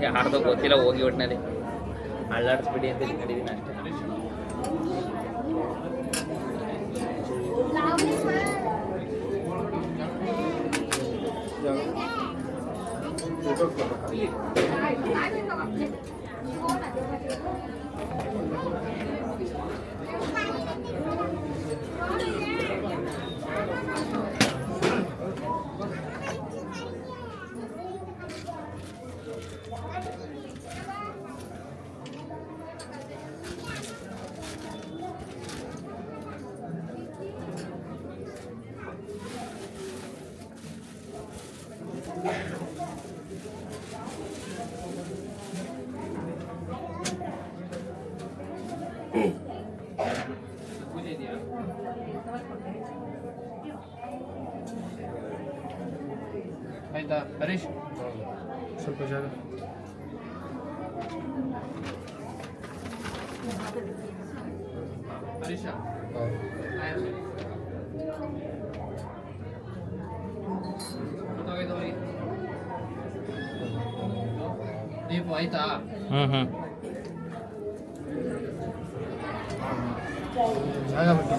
ಯಾರ್ದೋ ಗೊತ್ತಿಲ್ಲ, ಹೋಗಿ ಒಟ್ಟಿನಲ್ಲಿ ಅಳ್ಳಾಡಿಸ್ಬಿಡಿ ಅಂತ ನಡೀತೀನಿ ಅಷ್ಟೇ. ಆಯ್ತಾ ಹರೀಶ್? ಸ್ವಲ್ಪ ಜಾಗ ಹರೀಶ ದೀಪ ಆಯ್ತಾ? ಜಾಗ ಬಿಟ್ಟು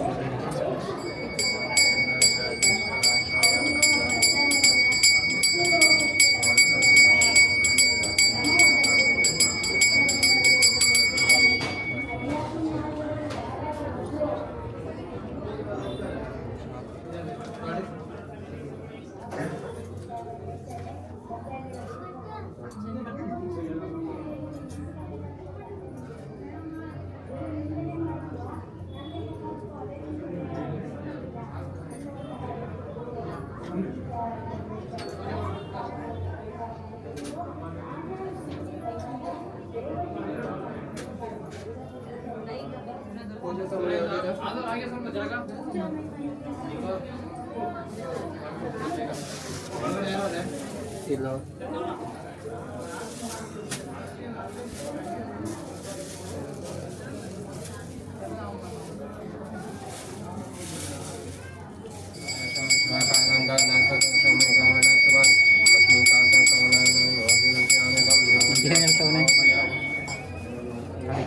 ಇಲ್ಲ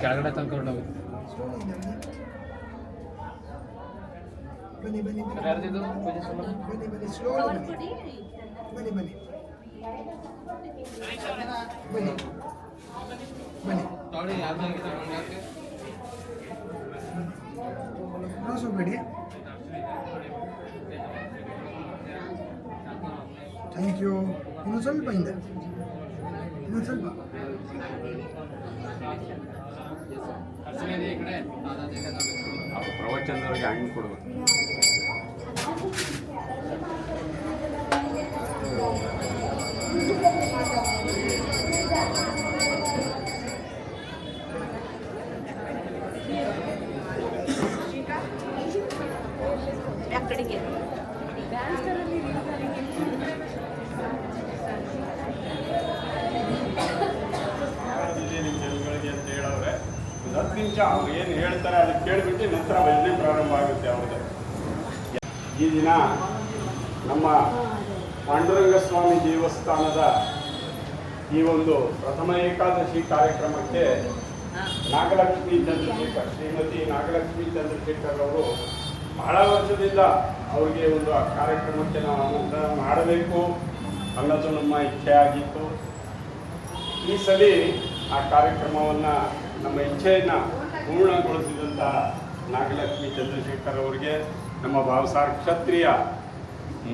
ಕೆಳಗಡೆ ತಂದ್ಕೊಂಡು ಬನ್ನಿ ಬನ್ನಿ ಯಾರ್ದಿದು ಪೂಜೆ ಸಾಮಾನು? ಬನ್ನಿ ಬನ್ನಿ ಸ್ಲೋ ಬನ್ನಿ ಬನ್ನಿ ಬನ್ನಿ ಬನ್ನಿ ಬನ್ನಿ ನೋಡಿ ಯಾರ್ದಾಗಿ ತಗೊಂಡು ಯಾಕೆ ಕ್ರಾಸ್ ಹೋಗ್ಬೇಡಿ. Thank you. ಇನ್ನೊಂದು ಸ್ವಲ್ಪ ಹಿಂದೆ, ಇನ್ನೊಂದು ಸ್ವಲ್ಪ. ಈ ಕಡೆ ಪ್ರವಚನದವರಿಗೆ ಹಣ್ಣು ಕೊಡಬೇಕು. ಅವ್ರು ಏನು ಹೇಳ್ತಾರೆ ಅದಕ್ಕೆ ಕೇಳಿಬಿಟ್ಟು ನಂತರ ಭಜನೆ ಪ್ರಾರಂಭ ಆಗುತ್ತೆ. ಅವ್ರದ್ದು ಈ ದಿನ ನಮ್ಮ ಪಾಂಡುರಂಗಸ್ವಾಮಿ ದೇವಸ್ಥಾನದ ಈ ಒಂದು ಪ್ರಥಮ ಏಕಾದಶಿ ಕಾರ್ಯಕ್ರಮಕ್ಕೆ ನಾಗಲಕ್ಷ್ಮಿ ಚಂದ್ರಶೇಖರ್, ಶ್ರೀಮತಿ ನಾಗಲಕ್ಷ್ಮಿ ಚಂದ್ರಶೇಖರ್ ಅವರು ಬಹಳ ವರ್ಷದಿಂದ ಅವರಿಗೆ ಒಂದು ಆ ಕಾರ್ಯಕ್ರಮಕ್ಕೆ ನಾವು ಆಮಂತ್ರಣ ಮಾಡಬೇಕು ಅನ್ನೋದು ನಮ್ಮ ಇಚ್ಛೆ ಆಗಿತ್ತು. ಈ ಸಲ ಆ ಕಾರ್ಯಕ್ರಮವನ್ನು ನಮ್ಮ ಇಚ್ಛೆಯನ್ನು ಪೂರ್ಣಗೊಳಿಸಿದಂಥ ನಾಗಲಕ್ಷ್ಮಿ ಚಂದ್ರಶೇಖರ್ ಅವರಿಗೆ ನಮ್ಮ ಭಾವಸಾರ್ ಕ್ಷತ್ರಿಯ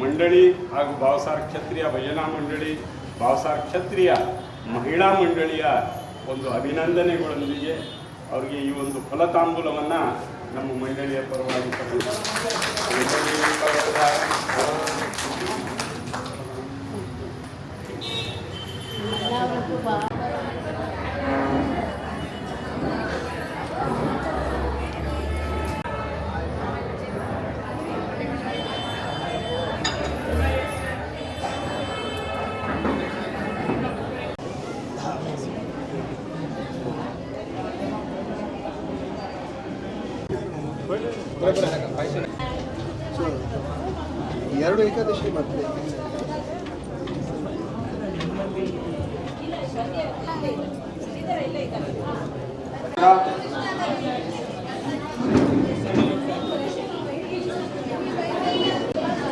ಮಂಡಳಿ ಹಾಗೂ ಭಾವಸಾರ್ ಕ್ಷತ್ರಿಯ ಭಜನಾ ಮಂಡಳಿ, ಭಾವಸಾರ್ ಕ್ಷತ್ರಿಯ ಮಹಿಳಾ ಮಂಡಳಿಯ ಒಂದು ಅಭಿನಂದನೆಗಳೊಂದಿಗೆ ಅವರಿಗೆ ಈ ಒಂದು ಫಲತಾಂಬೂಲವನ್ನು ನಮ್ಮ ಮಂಡಳಿಯ ಪರವಾಗಿ ಎರಡು ಏಕಾದಶಿ ಮತ್ತೆ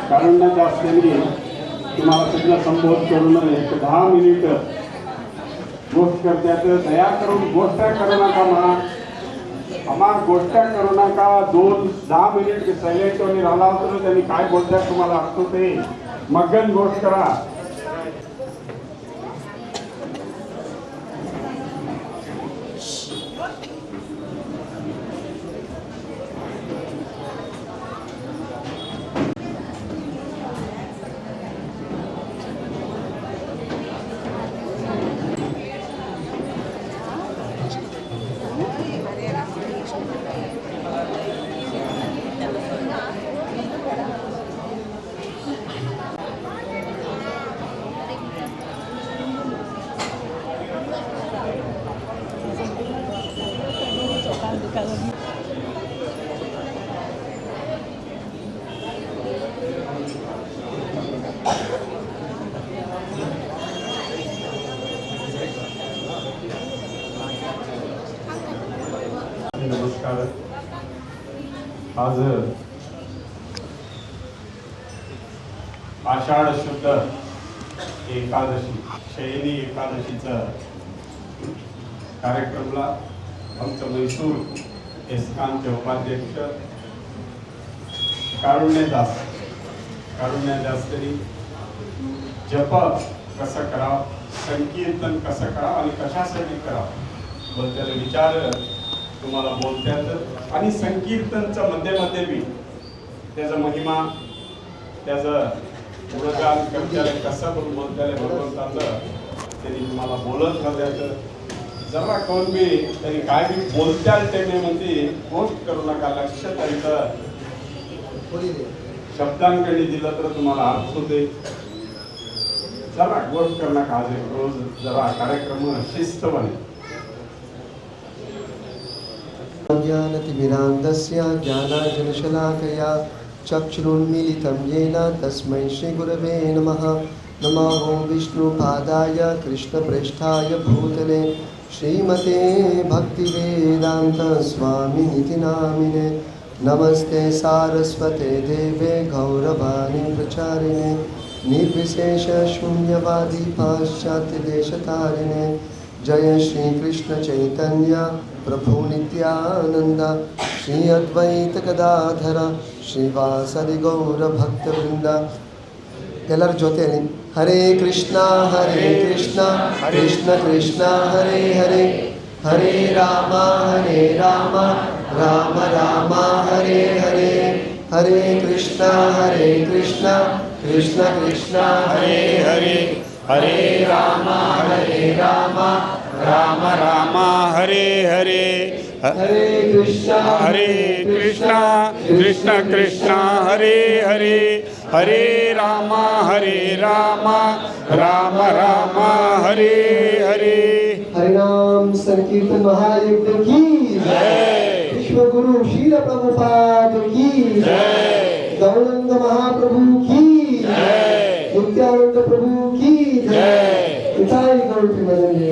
कारुण्याच्या असल्याने तुम्हाला सगळं संबोध करून एक 10 मिनिट गोष्ट करतात. दया करून गोष्ट करू नका आम्हा गोष्ट करू नका. 10 मिनिट सायलेंटवर राहिला होतो त्यांनी काय बोलतात तुम्हाला असतो ते मगन गोष्ट करा. नमस्कार. आज आषाढ शुद्ध एकादशी, शयनी एकादशीचा कार्यक्रमला आमचं मैसूर एस्कॉनचे उपाध्यक्ष कारुण्यादासनी जप कसं करावं, संकीर्तन कसं करावं आणि कशासाठी करावं बद्दल विचार तुम्हाला बोलतात. आणि संकीर्तनच्या मध्ये बी त्याचा महिमा, त्याचं गुणगान करताना कसं बोलताना भगवंताचं त्यांनी तुम्हाला बोलत राहत्याचं. जरा कोण बी त्यांनी काय बी बोलत्याल ते म्हणते गोष्ट करू नका. लक्ष त्यांचं शब्दांकडे दिलं तर तुम्हाला अर्थ होते. जरा गोष्ट करू नका. आज रोज जरा कार्यक्रम शिस्त बने. ज्ञानतिमिरान्धस्य ज्ञानाञ्जनशलाकया चक्षुरुन्मीलितं येन तस्मै श्रीगुरवे नमः. नमो विष्णुपादाय कृष्णप्रेष्ठाय भूतले श्रीमते भक्तिवेदान्तस्वामिनिति नामिने. नमस्ते सारस्वते देवे गौरवाणी प्रचारिणे निर्विशेष शून्यवादी पाश्चात्यदेशतारिणे. जय श्री कृष्ण चैतन्य प्रभु नित्यानंद श्री अद्वैत गदाधर श्रीवासदि गौर भक्तवृंद. ಎಲ್ಲರ ಜೊತೆಯಲ್ಲಿ ಹರೇ ಕೃಷ್ಣ ಕೃಷ್ಣ ಕೃಷ್ಣ ಹರೇ ಹರೇ, ಹರೇ ರಾಮ ರಾಮ ರಾಮ ಹರೇ ಹರೇ. ಹರೇ ಕೃಷ್ಣ ಕೃಷ್ಣ ಕೃಷ್ಣ ಹರೇ ಹರೇ, ಹರೇ ರಾಮ ರಾಮ ರಾಮ ಹರೇ ಹರೇ. ಹರೇ ಕೃಷ್ಣ ಕೃಷ್ಣ ಕೃಷ್ಣ ಹರೇ ಹರೇ, ಹರೇ ರಾಮ ರಾಮ ರಾಮ ಹರೇ ಹರೇ. हरिनाम संकीर्तन महायज्ञ की जय. विश्व गुरु शील प्रभुपाद की जय. गौरंग महाप्रभु की जय. नित्यानंद प्रभु की जय। मिठाई गौर बनेंगे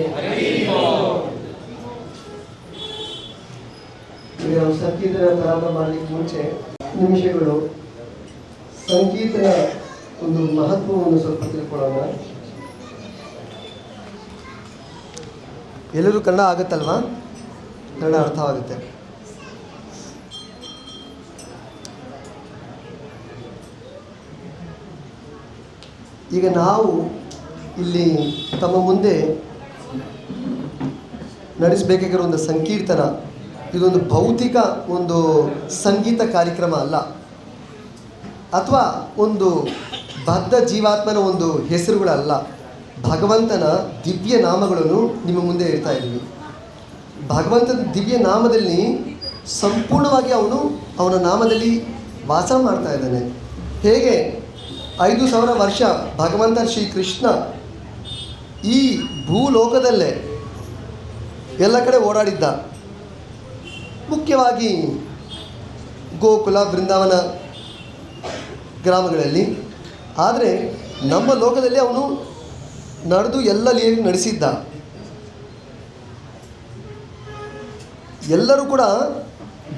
ನಾವು ಸಂಕೀರ್ತನ ಪ್ರಾರಂಭ ಮಾಡಲಿಕ್ಕೆ ಮುಂಚೆ ನಿಮಿಷಗಳು ಸಂಕೀರ್ತನ ಒಂದು ಮಹತ್ವವನ್ನು ಸ್ವಲ್ಪ ತಿಳ್ಕೊಳ್ಳೋಣ. ಎಲ್ಲರೂ ಕನ್ನಡ ಆಗುತ್ತಲ್ವಾ? ಕನ್ನಡ ಅರ್ಥವಾಗುತ್ತೆ. ಈಗ ನಾವು ಇಲ್ಲಿ ತಮ್ಮ ಮುಂದೆ ನಡೆಸಬೇಕಾಗಿರೋ ಒಂದು ಸಂಕೀರ್ತನ, ಇದೊಂದು ಭೌತಿಕ ಒಂದು ಸಂಗೀತ ಕಾರ್ಯಕ್ರಮ ಅಲ್ಲ, ಅಥವಾ ಒಂದು ಬದ್ಧ ಜೀವಾತ್ಮನ ಒಂದು ಹೆಸರುಗಳಲ್ಲ. ಭಗವಂತನ ದಿವ್ಯ ನಾಮಗಳನ್ನು ನಿಮ್ಮ ಮುಂದೆ ಇಡ್ತಾ ಇದ್ದೀವಿ. ಭಗವಂತನ ದಿವ್ಯ ನಾಮದಲ್ಲಿ ಸಂಪೂರ್ಣವಾಗಿ ಅವನ ನಾಮದಲ್ಲಿ ವಾಸ ಮಾಡ್ತಾ ಇದ್ದಾನೆ. ಹೇಗೆ 5,000 ವರ್ಷ ಭಗವಂತ ಶ್ರೀಕೃಷ್ಣ ಈ ಭೂಲೋಕದಲ್ಲೇ ಎಲ್ಲ ಕಡೆ ಓಡಾಡಿದ್ದ, ಮುಖ್ಯವಾಗಿ ಗೋಕುಲ ಬೃಂದಾವನ ಗ್ರಾಮಗಳಲ್ಲಿ. ಆದರೆ ನಮ್ಮ ಲೋಕದಲ್ಲಿ ಅವನು ನಡೆದು ಎಲ್ಲ ಲೀಲೆ ನಡೆಸಿದ್ದ. ಎಲ್ಲರೂ ಕೂಡ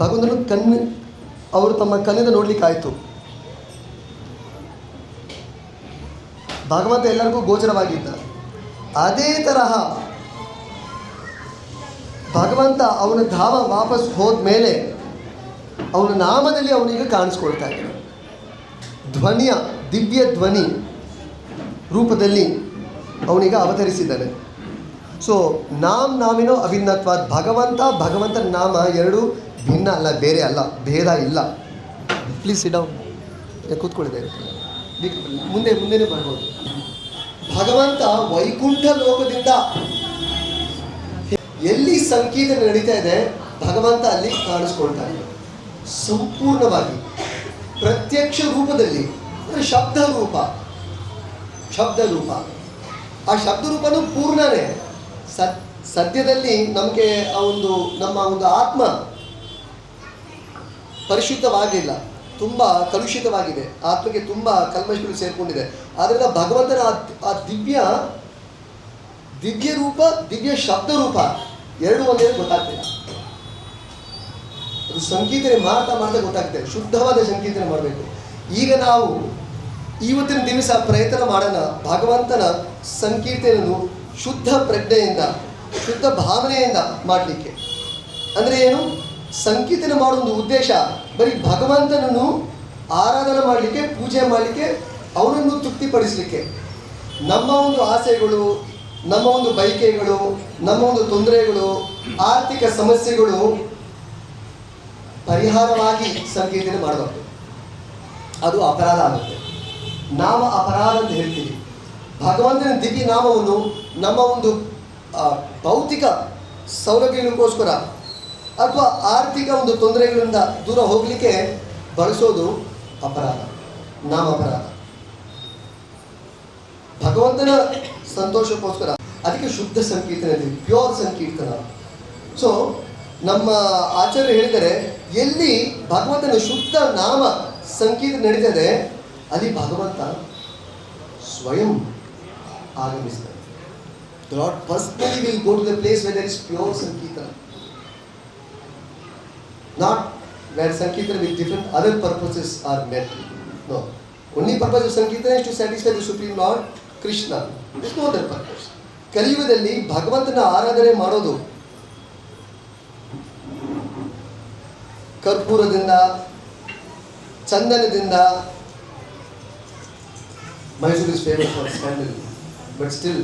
ಭಗವಂತನ ಅವರು ತಮ್ಮ ಕಣ್ಣಿಂದ ನೋಡಲಿಕ್ಕಾಯಿತು. ಭಗವಂತ ಎಲ್ಲರಿಗೂ ಗೋಚರವಾಗಿದ್ದ. ಅದೇ ತರಹ ಭಗವಂತ ಅವನ ಧಾಮ ವಾಪಸ್ ಹೋದ ಮೇಲೆ ಅವನ ನಾಮದಲ್ಲಿ ಅವನಿಗೆ ಕಾಣಿಸ್ಕೊಳ್ತಾ ಇದ್ದ. ದಿವ್ಯ ಧ್ವನಿ ರೂಪದಲ್ಲಿ ಅವನಿಗೆ ಅವತರಿಸಿದ್ದಾನೆ. ಸೊ ನಾಮಿನೋ ಅಭಿನ್ನತ್ವ. ಭಗವಂತನ ನಾಮ ಎರಡು ಭಿನ್ನ ಅಲ್ಲ, ಬೇರೆ ಅಲ್ಲ, ಭೇದ ಇಲ್ಲ. ಪ್ಲೀಸ್ ಸಿಡೌನ್, ಕೂತ್ಕೊಳ್ಳಿದೆ, ಮುಂದೆನೇ ಬರ್ಬೋದು. ಭಗವಂತ ವೈಕುಂಠ ಲೋಕದಿಂದ ಎಲ್ಲಿ ಸಂಕೀರ್ತನ ನಡೀತಾ ಇದೆ ಭಗವಂತ ಅಲ್ಲಿ ಕಾಣಿಸ್ಕೊಳ್ತಾ ಇದೆ ಸಂಪೂರ್ಣವಾಗಿ, ಪ್ರತ್ಯಕ್ಷ ರೂಪದಲ್ಲಿ. ಅಂದರೆ ಶಬ್ದ ರೂಪ. ಆ ಶಬ್ದ ರೂಪನೂ ಪೂರ್ಣನೇ. ಸದ್ಯದಲ್ಲಿ ನಮಗೆ ನಮ್ಮ ಒಂದು ಆತ್ಮ ಪರಿಶುದ್ಧವಾಗಿಲ್ಲ, ತುಂಬ ಕಲುಷಿತವಾಗಿದೆ. ಆತ್ಮಕ್ಕೆ ತುಂಬ ಕಲ್ಮಶಗಳು ಸೇರಿಕೊಂಡಿದೆ. ಆದ್ದರಿಂದ ಭಗವಂತನ ಆ ದಿವ್ಯ ರೂಪ, ದಿವ್ಯ ಶಬ್ದ ರೂಪ ಎರಡು ಒಂದೇ ಗೊತ್ತಾಗ್ತಿಲ್ಲ. ಅದು ಸಂಕೀರ್ತನೆ ಮಾಡ್ತಾ ಗೊತ್ತಾಗ್ತದೆ. ಶುದ್ಧವಾದ ಸಂಕೀರ್ತನೆ ಮಾಡಬೇಕು. ಈಗ ನಾವು ಇವತ್ತಿನ ದಿವಸ ಪ್ರಯತ್ನ ಮಾಡೋಣ ಭಗವಂತನ ಸಂಕೀರ್ತನೆಯನ್ನು ಶುದ್ಧ ಪ್ರಜ್ಞೆಯಿಂದ, ಶುದ್ಧ ಭಾವನೆಯಿಂದ ಮಾಡಲಿಕ್ಕೆ. ಅಂದರೆ ಏನು? ಸಂಕೀರ್ತನೆ ಮಾಡೋ ಒಂದು ಉದ್ದೇಶ ಬರೀ ಭಗವಂತನನ್ನು ಆರಾಧನೆ ಮಾಡಲಿಕ್ಕೆ, ಪೂಜೆ ಮಾಡಲಿಕ್ಕೆ, ಅವನನ್ನು ತೃಪ್ತಿಪಡಿಸಲಿಕ್ಕೆ. ನಮ್ಮ ಒಂದು ಆಸೆಗಳು, ನಮ್ಮ ಒಂದು ಬಯಕೆಗಳು, ನಮ್ಮ ಒಂದು ತೊಂದರೆಗಳು, ಆರ್ಥಿಕ ಸಮಸ್ಯೆಗಳು ಪರಿಹಾರವಾಗಿ ಸಂಕೀರ್ತನೆ ಮಾಡಬಾರ್ದು. ಅದು ಅಪರಾಧ ಆಗುತ್ತೆ. ನಾಮ ಅಪರಾಧ ಅಂತ ಹೇಳ್ತೀವಿ. ಭಗವಂತನ ದಿವ್ಯ ನಾಮವನ್ನು ನಮ್ಮ ಒಂದು ಭೌತಿಕ ಸೌಲಭ್ಯಕ್ಕೋಸ್ಕರ ಅಥವಾ ಆರ್ಥಿಕ ಒಂದು ತೊಂದರೆಗಳಿಂದ ದೂರ ಹೋಗಲಿಕ್ಕೆ ಬಳಸೋದು ಅಪರಾಧ, ನಾಮ ಅಪರಾಧ. ಭಗವಂತನ ಸಂತೋಷಕ್ಕೋಸ್ಕರ ಅದಕ್ಕೆ ಶುದ್ಧ ಸಂಕೀರ್ತನೆ, ಪ್ಯೂರ್ ಸಂಕೀರ್ತನ. ಸೊ ನಮ್ಮ ಆಚಾರ್ಯರು ಹೇಳಿದರೆ, ಎಲ್ಲಿ ಭಗವಂತನ ಶುದ್ಧ ನಾಮ ಸಂಕೀರ್ತನೆ ನಡೀತದೆ ಅಲ್ಲಿ ಭಗವಂತ ಸ್ವಯಂ ಆಗಮಿಸ್ತಾನೆ. The Lord personally will go to the place where there is pure Sankirtana. Not where Sankirtana with different other purposes are met. No. Only purpose of Sankirtana is to satisfy the Supreme Lord Krishna. There is no other purpose. ಕಲಿಯುಗದಲ್ಲಿ ಭಗವಂತನ ಆರಾಧನೆ ಮಾಡೋದು ಕರ್ಪೂರದಿಂದ, ಚಂದನದಿಂದ. Mysuru is famous for sandal, but still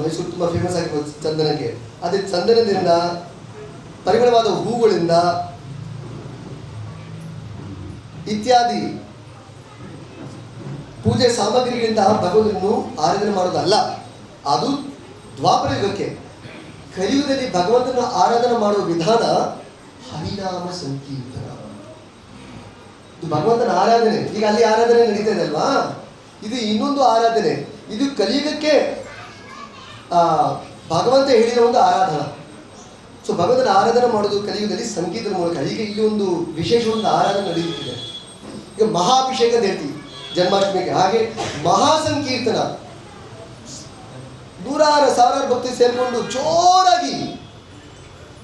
Mysuru ತುಂಬ famous ಆಗಿರ್ಬೋದು ಚಂದನಕ್ಕೆ. ಅದೇ ಚಂದನದಿಂದ, ಪರಿಮಳವಾದ ಹೂಗಳಿಂದ ಇತ್ಯಾದಿ ಪೂಜೆ ಸಾಮಗ್ರಿಗಳಿಂದ ಭಗವಂತನನ್ನು ಆರಾಧನೆ ಮಾಡೋದಲ್ಲ. ಅದು ದ್ವಾಪರ ಯುಗಕ್ಕೆ. ಕಲಿಯುಗದಲ್ಲಿ ಭಗವಂತನ ಆರಾಧನೆ ಮಾಡುವ ವಿಧಾನ ಹರಿನಾಮ ಸಂಕೀರ್ತನ. ಇದು ಭಗವಂತನ ಆರಾಧನೆ. ಈಗ ಅಲ್ಲಿ ಆರಾಧನೆ ನಡೀತಾ ಇದೆ ಅಲ್ವಾ, ಇದು ಇನ್ನೊಂದು ಆರಾಧನೆ. ಇದು ಕಲಿಯುಗಕ್ಕೆ ಭಗವಂತ ಹೇಳಿದ ಒಂದು ಆರಾಧನಾ. ಸೊ ಭಗವಂತನ ಆರಾಧನೆ ಮಾಡೋದು ಕಲಿಯುಗದಲ್ಲಿ ಸಂಕೀರ್ತನ ಮೂಲಕ. ಈಗ ಇಲ್ಲಿ ಒಂದು ವಿಶೇಷ ಒಂದು ಆರಾಧನೆ ನಡೆಯುತ್ತಿದೆ. ಈಗ ಮಹಾಭಿಷೇಕ ಅಂತ ಹೇಳ್ತೀವಿ. ಜನ್ಮಾಷ್ಟಮಿಗೆ. ಹಾಗೆ ಮಹಾಸಂಕೀರ್ತನ, ನೂರಾರು ಸಾವಿರಾರು ಭಕ್ತಿ ಸೇರಿಕೊಂಡು ಜೋರಾಗಿ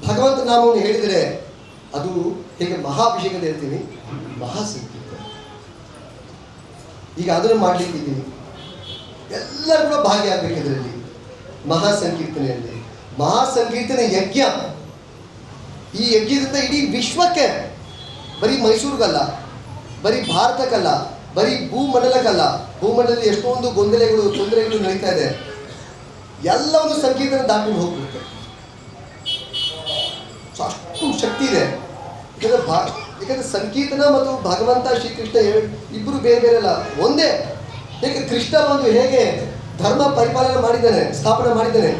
ಭಗವಂತ ನಾಮವನ್ನು ಹೇಳಿದರೆ ಅದು ಹೇಗೆ ಮಹಾಭಿಷೇಕದ ಹೇಳ್ತೀವಿ, ಮಹಾಸಂಕೀರ್ತನ. ಈಗ ಅದನ್ನು ಮಾಡಲಿಕ್ಕಿದ್ದೀನಿ, ಎಲ್ಲರೂ ಕೂಡ ಭಾಗಿಯಾಗಬೇಕು ಇದರಲ್ಲಿ, ಮಹಾಸಂಕೀರ್ತನೆಯಲ್ಲಿ. ಮಹಾಸಂಕೀರ್ತನೆ ಯಜ್ಞ, ಈ ಯಜ್ಞದಿಂದ ಇಡೀ ವಿಶ್ವಕ್ಕೆ, ಬರೀ ಮೈಸೂರಿಗಲ್ಲ, ಬರೀ ಭಾರತಕ್ಕಲ್ಲ, ಬರೀ ಭೂಮಂಡಲಕ್ಕಲ್ಲ, ಭೂಮಂಡಲದಲ್ಲಿ ಎಷ್ಟೊಂದು ಗೊಂದಲೆಗಳು ತೊಂದರೆಗಳು ನಡೀತಾ ಇದೆ, ಎಲ್ಲವನ್ನು ಸಂಕೀರ್ತನ ದಾಟ್ಕೊಂಡು ಹೋಗ್ಬಿಡುತ್ತೆ. ಸೊ ಅಷ್ಟು ಶಕ್ತಿ ಇದೆ. ಯಾಕಂದ್ರೆ ಸಂಕೀರ್ತನ ಮತ್ತು ಭಗವಂತ ಶ್ರೀಕೃಷ್ಣ ಇಬ್ಬರು ಬೇರೆ ಬೇರೆ ಅಲ್ಲ, ಒಂದೇ. ಹೇಗೆ ಕೃಷ್ಣ ಬಂದು ಹೇಗೆ ಧರ್ಮ ಪರಿಪಾಲನೆ ಮಾಡಿದ್ದಾನೆ, ಸ್ಥಾಪನೆ ಮಾಡಿದ್ದಾನೆ,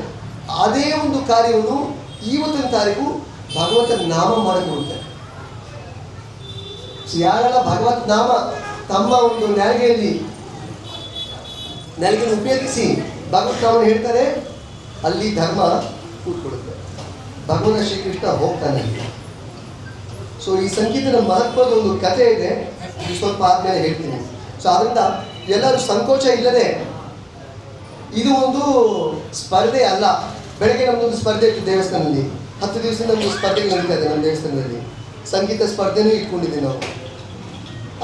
ಅದೇ ಒಂದು ಕಾರ್ಯವನ್ನು ಇವತ್ತಿನ ತಾರೀಕು ಭಗವಂತನ ನಾಮ ಮಾಡಿಕೊಡುತ್ತೆ. ಯಾರೆಲ್ಲ ಭಗವತ್ ನಾಮ ತಮ್ಮ ಒಂದು ನಾಲಿಗೆಯನ್ನು ಉಪಯೋಗಿಸಿ ಭಗವತ್ ನಾಮವನ್ನು ಹೇಳ್ತಾರೆ, ಅಲ್ಲಿ ಧರ್ಮ ಕೂತ್ಕೊಡುತ್ತೆ, ಭಗವಂತ ಶ್ರೀಕೃಷ್ಣ ಹೋಗ್ತಾನೆ. ಸೊ ಈ ಸಂಗೀತದ ಮಹತ್ವದ ಒಂದು ಕಥೆ ಇದೆ, ಇದು ಸ್ವಲ್ಪ ಆದ್ಮೇಲೆ ಹೇಳ್ತೀನಿ. ಸೊ ಅದರಿಂದ ಎಲ್ಲರೂ ಸಂಕೋಚ ಇಲ್ಲದೆ, ಇದು ಒಂದು ಸ್ಪರ್ಧೆ ಅಲ್ಲ. ಬೆಳಗ್ಗೆ ನಮ್ಮದೊಂದು ಸ್ಪರ್ಧೆ ಇತ್ತು ದೇವಸ್ಥಾನದಲ್ಲಿ, 10 ದಿವಸ ನಮ್ಮದು ಸ್ಪರ್ಧೆಗಳು ನಡೀತಾ ಇದೆ ನಮ್ಮ ದೇವಸ್ಥಾನದಲ್ಲಿ. ಸಂಗೀತ ಸ್ಪರ್ಧೆನೂ ಇಟ್ಕೊಂಡಿದ್ದೀವಿ ನಾವು,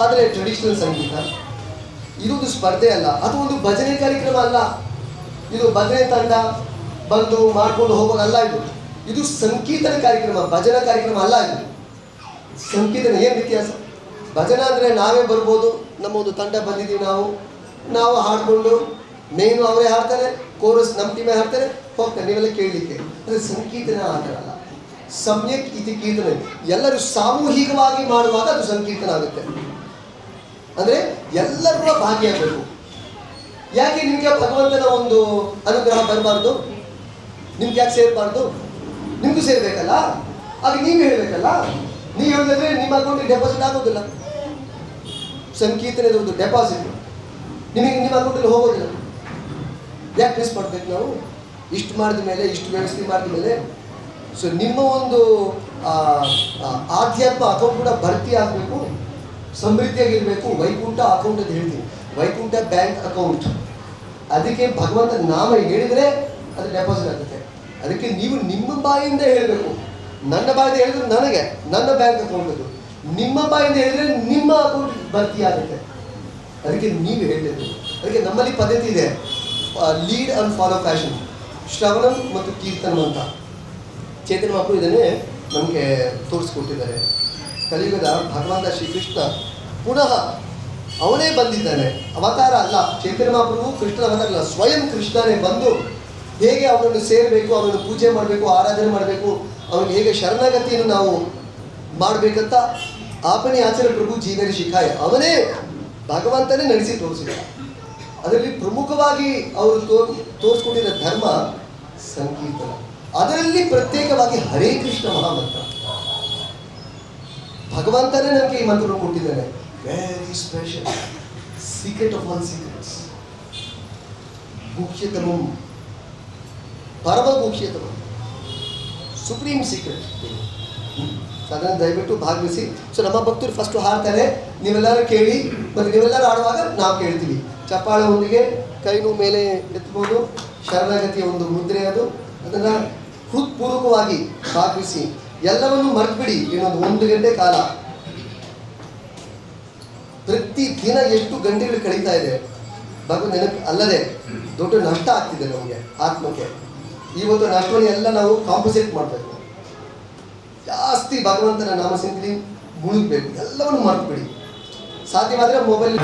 ಆದರೆ ಟ್ರೆಡಿಷನಲ್ ಸಂಗೀತ. ಇದೊಂದು ಸ್ಪರ್ಧೆ ಅಲ್ಲ, ಅದು ಒಂದು ಭಜನೆ ಕಾರ್ಯಕ್ರಮ ಅಲ್ಲ. ಇದು ಭಜನೆ ತಂಡ ಬಂದು ಮಾಡ್ಕೊಂಡು ಹೋಗೋದಲ್ಲ. ಇದು ಸಂಕೀರ್ತನ ಕಾರ್ಯಕ್ರಮ, ಭಜನಾ ಕಾರ್ಯಕ್ರಮ ಅಲ್ಲ. ಇದು ಸಂಕೀರ್ತನ. ಏನು ವ್ಯತ್ಯಾಸ? ಭಜನಾ ಅಂದರೆ ನಾವೇ ಬರ್ಬೋದು, ನಮ್ಮ ಒಂದು ತಂಡ ಬಂದಿದ್ದೀವಿ, ನಾವು ಹಾಡಿಕೊಂಡು, ಮೇನು ಅವರೇ ಹಾಡ್ತಾರೆ, ಕೋರಸ್ ನಮ್ಮ ಟೀಮೇ ಹಾಡ್ತಾರೆ, ಹೋಗ್ತಾರೆ, ನೀವೆಲ್ಲ ಕೇಳಲಿಕ್ಕೆ. ಅಂದರೆ ಸಂಕೀರ್ತನ ಆ ಥರ ಅಲ್ಲ. ಸಮ್ಯಕ್ ಇತಿ ಕೀರ್ತನ, ಎಲ್ಲರೂ ಸಾಮೂಹಿಕವಾಗಿ ಮಾಡುವಾಗ ಅದು ಸಂಕೀರ್ತನ ಆಗುತ್ತೆ. ಅಂದರೆ ಎಲ್ಲರೂ ಕೂಡ ಭಾಗಿಯಾಗಬೇಕು. ಯಾಕೆ ನಿಮಗೆ ಭಗವಂತನ ಒಂದು ಅನುಗ್ರಹ ಬರಬಾರ್ದು? ನಿಮ್ಗೆ ಯಾಕೆ ಸೇರಬಾರ್ದು? ನಿಮಗೂ ಸೇರಬೇಕಲ್ಲ, ಆಗ ನೀವು ಹೇಳಬೇಕಲ್ಲ. ನೀವು ಹೇಳಿದ್ರೆ ನಿಮ್ಮ ಅಕೌಂಟಿಗೆ ಡೆಪಾಸಿಟ್ ಆಗೋದಿಲ್ಲ. ಸಂಕೀರ್ತನದ ಒಂದು ಡೆಪಾಸಿಟ್ ನಿಮಗೆ ನಿಮ್ಮ ಅಕೌಂಟಲ್ಲಿ ಹೋಗೋದಿಲ್ಲ. ಯಾಕೆ ಮಿಸ್ ಮಾಡ್ಬೇಕು ನಾವು? ಇಷ್ಟು ಮಾಡಿದ ಮೇಲೆ, ಇಷ್ಟು ವ್ಯವಸ್ಥೆ ಮಾಡಿದ ಮೇಲೆ. ಸೊ ನಿಮ್ಮ ಒಂದು ಆಧ್ಯಾತ್ಮ ಅಕೌಂಟ್ ಕೂಡ ಭರ್ತಿ ಆಗಬೇಕು, ಸಮೃದ್ಧಿಯಾಗಿರಬೇಕು. ವೈಕುಂಠ ಅಕೌಂಟ್ ಅಂತ ಹೇಳ್ತೀವಿ, ವೈಕುಂಠ ಬ್ಯಾಂಕ್ ಅಕೌಂಟ್. ಅದಕ್ಕೆ ಭಗವಂತ ನಾಮ ಹೇಳಿದರೆ ಅದು ಡೆಪಾಸಿಟ್ ಆಗುತ್ತೆ. ಅದಕ್ಕೆ ನೀವು ನಿಮ್ಮ ಬಾಯಿಂದ ಹೇಳಬೇಕು. ನನ್ನ ಬಾಯಿಂದ ಹೇಳಿದ್ರೆ ನನಗೆ ನನ್ನ ಬ್ಯಾಂಕ್ ಅಕೌಂಟ್ ಅದು, ನಿಮ್ಮ ಬಾಯಿಂದ ಹೇಳಿದ್ರೆ ನಿಮ್ಮ ಅಕೌಂಟ್ ಭರ್ತಿ ಆಗುತ್ತೆ. ಅದಕ್ಕೆ ನೀವು ಹೇಳಬೇಕು. ಅದಕ್ಕೆ ನಮ್ಮಲ್ಲಿ ಪದ್ಧತಿ ಇದೆ, ಲೀಡ್ ಅಂಡ್ ಫಾಲೋ ಫ್ಯಾಷನ್, ಶ್ರವಣಂ ಮತ್ತು ಕೀರ್ತನ ಅಂತ. ಚೈತನ್ಯ ಮಹಾಪ್ರಭು ಇದನ್ನೇ ನಮಗೆ ತೋರಿಸ್ಕೊಟ್ಟಿದ್ದಾರೆ. ಕಲಿಯುಗದ ಭಗವಂತ ಶ್ರೀಕೃಷ್ಣ ಪುನಃ ಅವನೇ ಬಂದಿದ್ದಾನೆ, ಅವತಾರ ಅಲ್ಲ. ಚೈತನ್ಯ ಮಹಾಪ್ರಭು ಕೃಷ್ಣನ ಅವತಾರ ಅಲ್ಲ, ಸ್ವಯಂ ಕೃಷ್ಣನೇ ಬಂದು ಹೇಗೆ ಅವನನ್ನು ಸೇರಬೇಕು, ಅವನನ್ನು ಪೂಜೆ ಮಾಡಬೇಕು, ಆರಾಧನೆ ಮಾಡಬೇಕು, ಅವನಿಗೆ ಹೇಗೆ ಶರಣಾಗತಿಯನ್ನು ನಾವು ಮಾಡಬೇಕಂತ ಆಪನೇ ಆಚರಣೆ ಪ್ರಭು ಜೀವನ ಶಿಖಾಯ, ಅವನೇ ಭಗವಂತನೇ ನಡೆಸಿ ತೋರಿಸಿದ. ಅದರಲ್ಲಿ ಪ್ರಮುಖವಾಗಿ ಅವರು ತೋರಿಸ್ಕೊಂಡಿರೋ ಧರ್ಮ ಸಂಕೀರ್ತನ. ಅದರಲ್ಲಿ ಪ್ರತ್ಯೇಕವಾಗಿ ಹರೇ ಕೃಷ್ಣ ಮಹಾಮಂತ್ರ. ಭಗವಂತನೇ ನಮಗೆ ಈ ಮಂತ್ರವನ್ನು ಕೊಟ್ಟಿದ್ದಾನೆ. Very special, secret of all secrets, ಮುಖ್ಯತಮಂ, ಪರಮ ಮುಖ್ಯತಮಂ, ಸುಪ್ರೀಂ ಸೀಕ್ರೆಟ್. ಅದನ್ನು ದಯವಿಟ್ಟು ಭಾಗವಹಿಸಿ. ಸೊ ನಮ್ಮ ಭಕ್ತರು ಫಸ್ಟು ಹಾಡ್ತಾರೆ, ನೀವೆಲ್ಲರೂ ಕೇಳಿ, ಮತ್ತು ನೀವೆಲ್ಲರೂ ಆಡುವಾಗ ನಾವು ಕೇಳ್ತೀವಿ. ಚಪ್ಪಾಳೊಂದಿಗೆ ಕೈನೂ ಮೇಲೆ ಎತ್ಬೋದು, ಶರಣಾಗತಿಯ ಒಂದು ಮುದ್ರೆ ಅದು. ಅದನ್ನು ಹೃತ್ಪೂರ್ವಕವಾಗಿ ಭಾಗವಹಿಸಿ, ಎಲ್ಲವನ್ನು ಮರೆತುಬಿಡಿ. ಇನ್ನೊಂದು 1 ಗಂಟೆ ಕಾಲ, ಪ್ರತಿ ದಿನ ಎಷ್ಟು ಗಂಟೆಗಳು ಕಳೀತಾ ಇದೆ ಭಗವಂತ ನೆನಪು ಅಲ್ಲದೆ ದೊಡ್ಡ ನಷ್ಟ ಆಗ್ತಿದೆ ನಮಗೆ ಆತ್ಮಕ್ಕೆ. ಇವತ್ತು ನಷ್ಟವನ್ನು ಎಲ್ಲ ನಾವು ಕಾಂಪನ್ಸೇಟ್ ಮಾಡಬೇಕು. ಜಾಸ್ತಿ ಭಗವಂತನ ನಾಮ ಸಂಕೀರ್ತನೆ ಮುಳುಗಬೇಕು, ಎಲ್ಲವನ್ನು ಮರೆತುಬಿಡಿ. ಸಾಧ್ಯವಾದರೆ ಮೊಬೈಲ್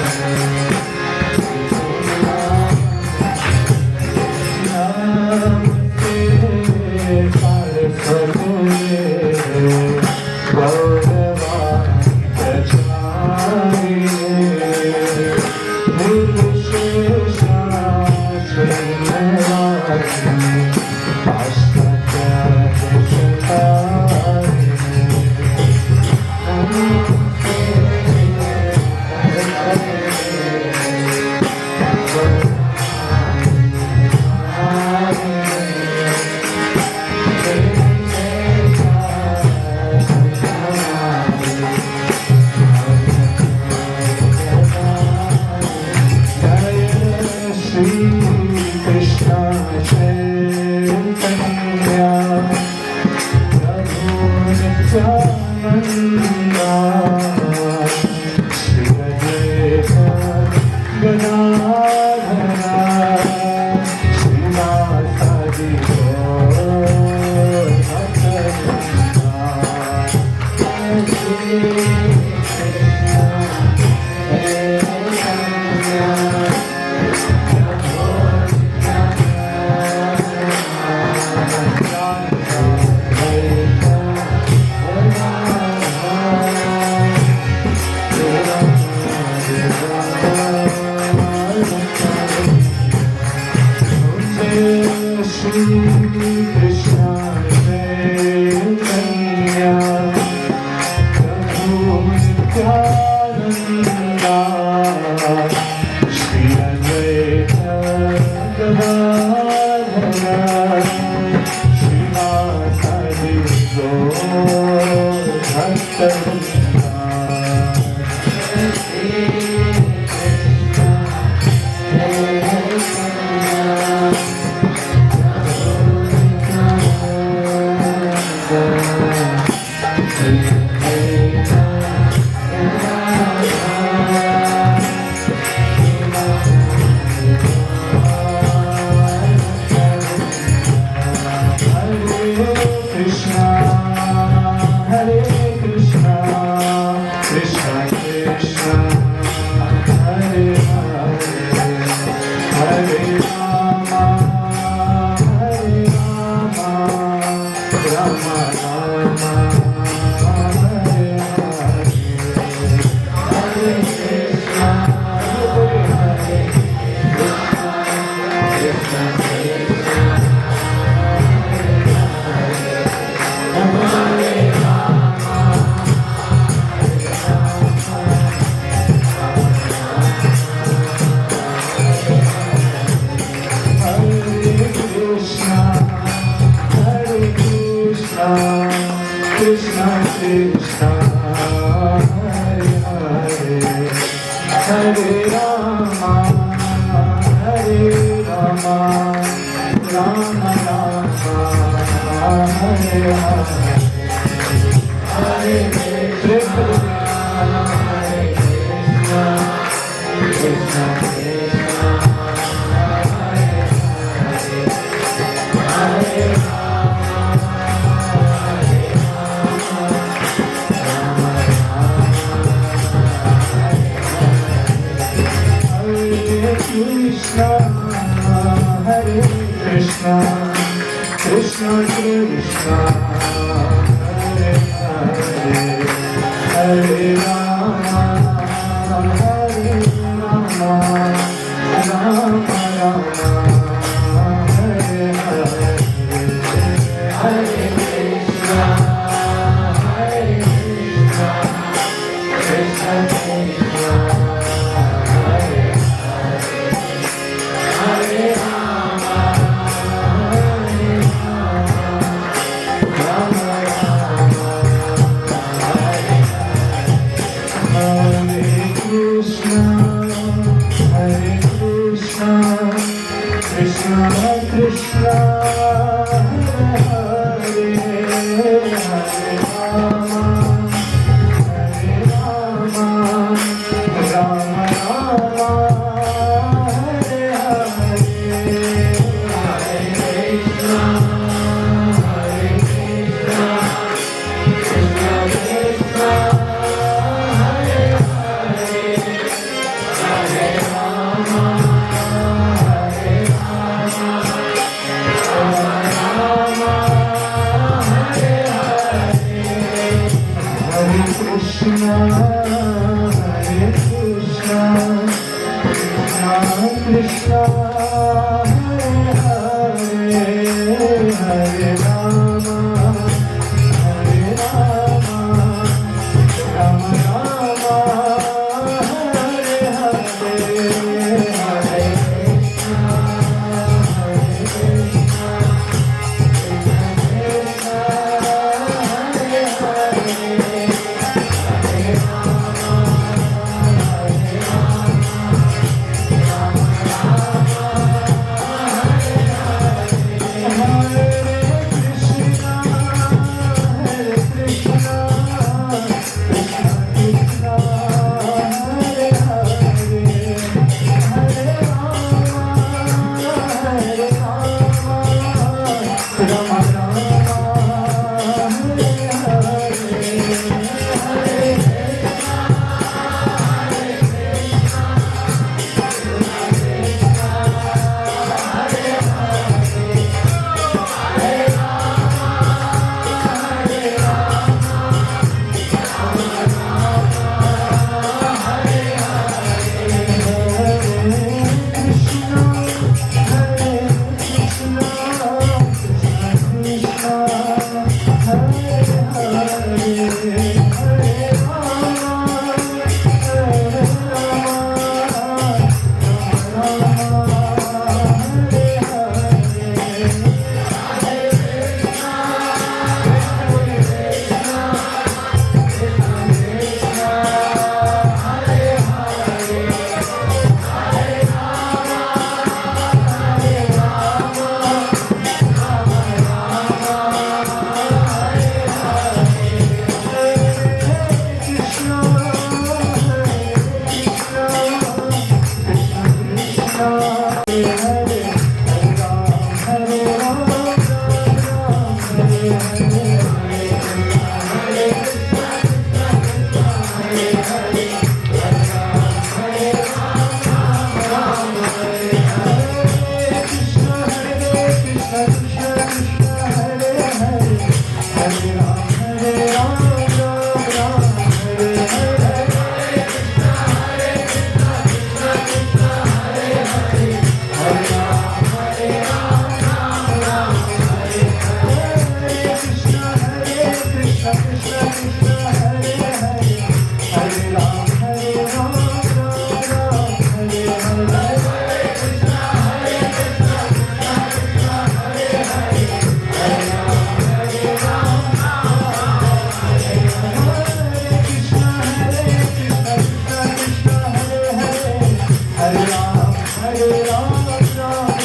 Krishna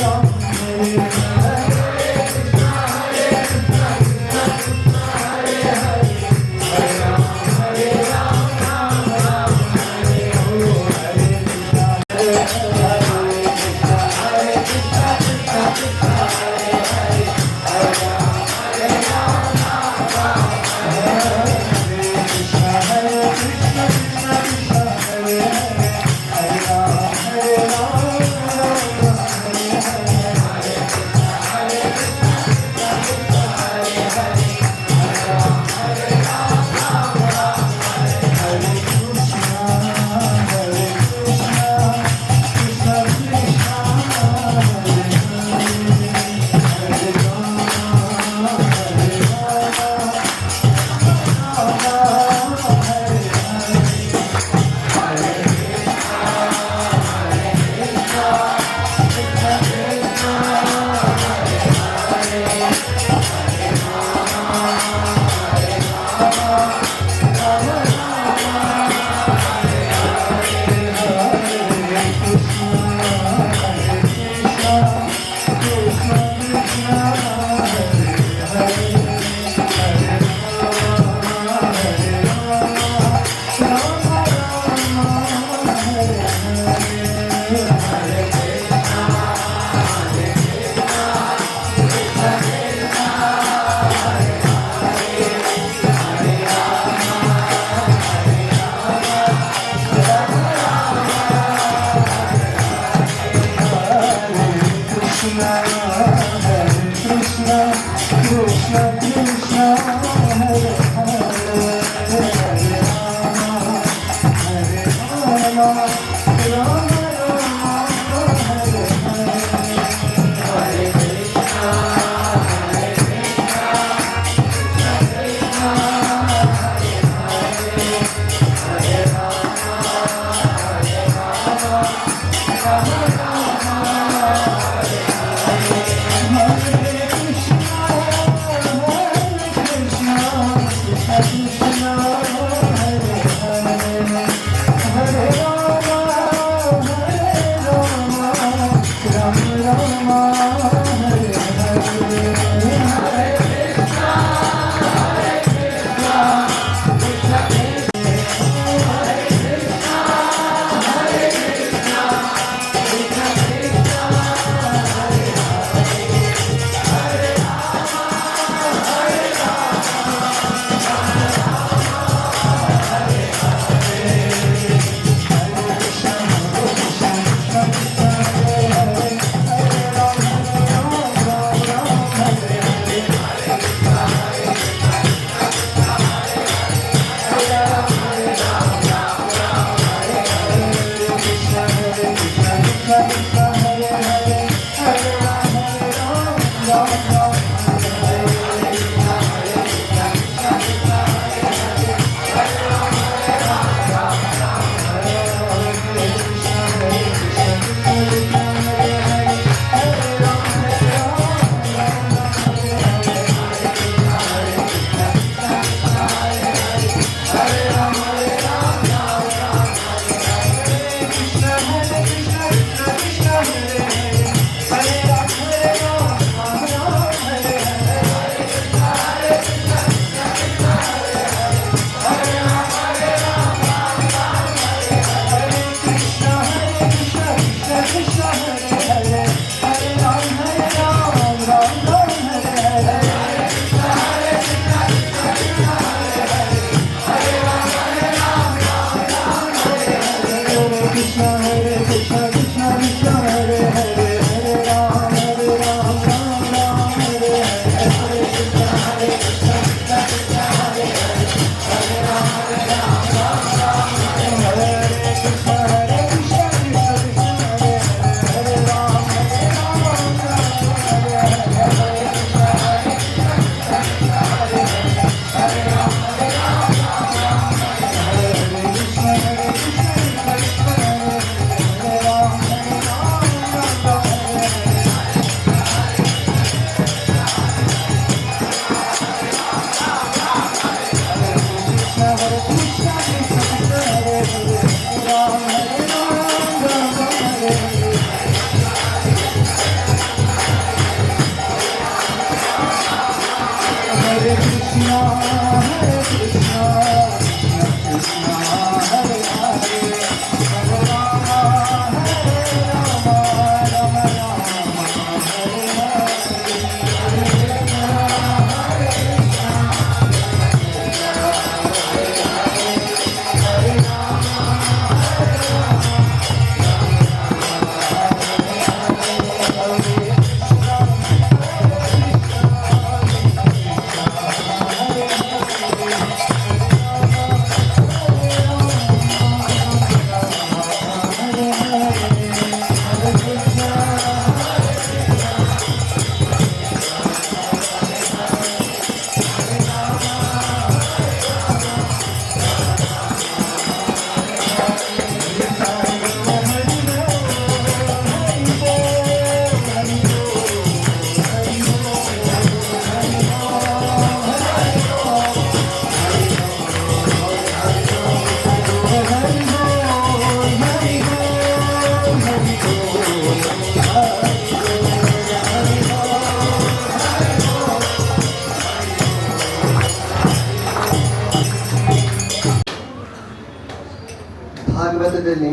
ಸಮಯದಲ್ಲಿ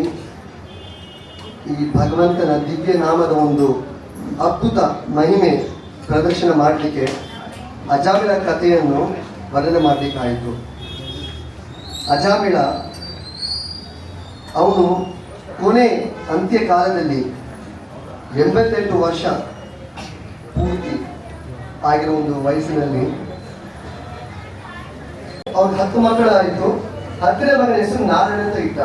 ಈ ಭಗವಂತನ ದಿವ್ಯ ನಾಮದ ಒಂದು ಅದ್ಭುತ ಮಹಿಮೆ ಪ್ರದರ್ಶನ ಮಾಡಲಿಕ್ಕೆ ಅಜಾಮಿಳ ಕಥೆಯನ್ನು ವರ್ಣನೆ ಮಾಡಲಿಕ್ಕಾಯಿತು. ಅಜಾಮಿಳ ಅವನು ಕೊನೆ ಅಂತ್ಯಕಾಲದಲ್ಲಿ 88 ವರ್ಷ ಪೂರ್ತಿ ಆಗಿರೋ ಒಂದು ವಯಸ್ಸಿನಲ್ಲಿ ಅವ್ರ 10 ಮಕ್ಕಳಾಯಿತು. 10ನೇ ಮಗನ ಹೆಸರು ನಾರಾಯಣ ಅಂತ ಇಟ್ಟ.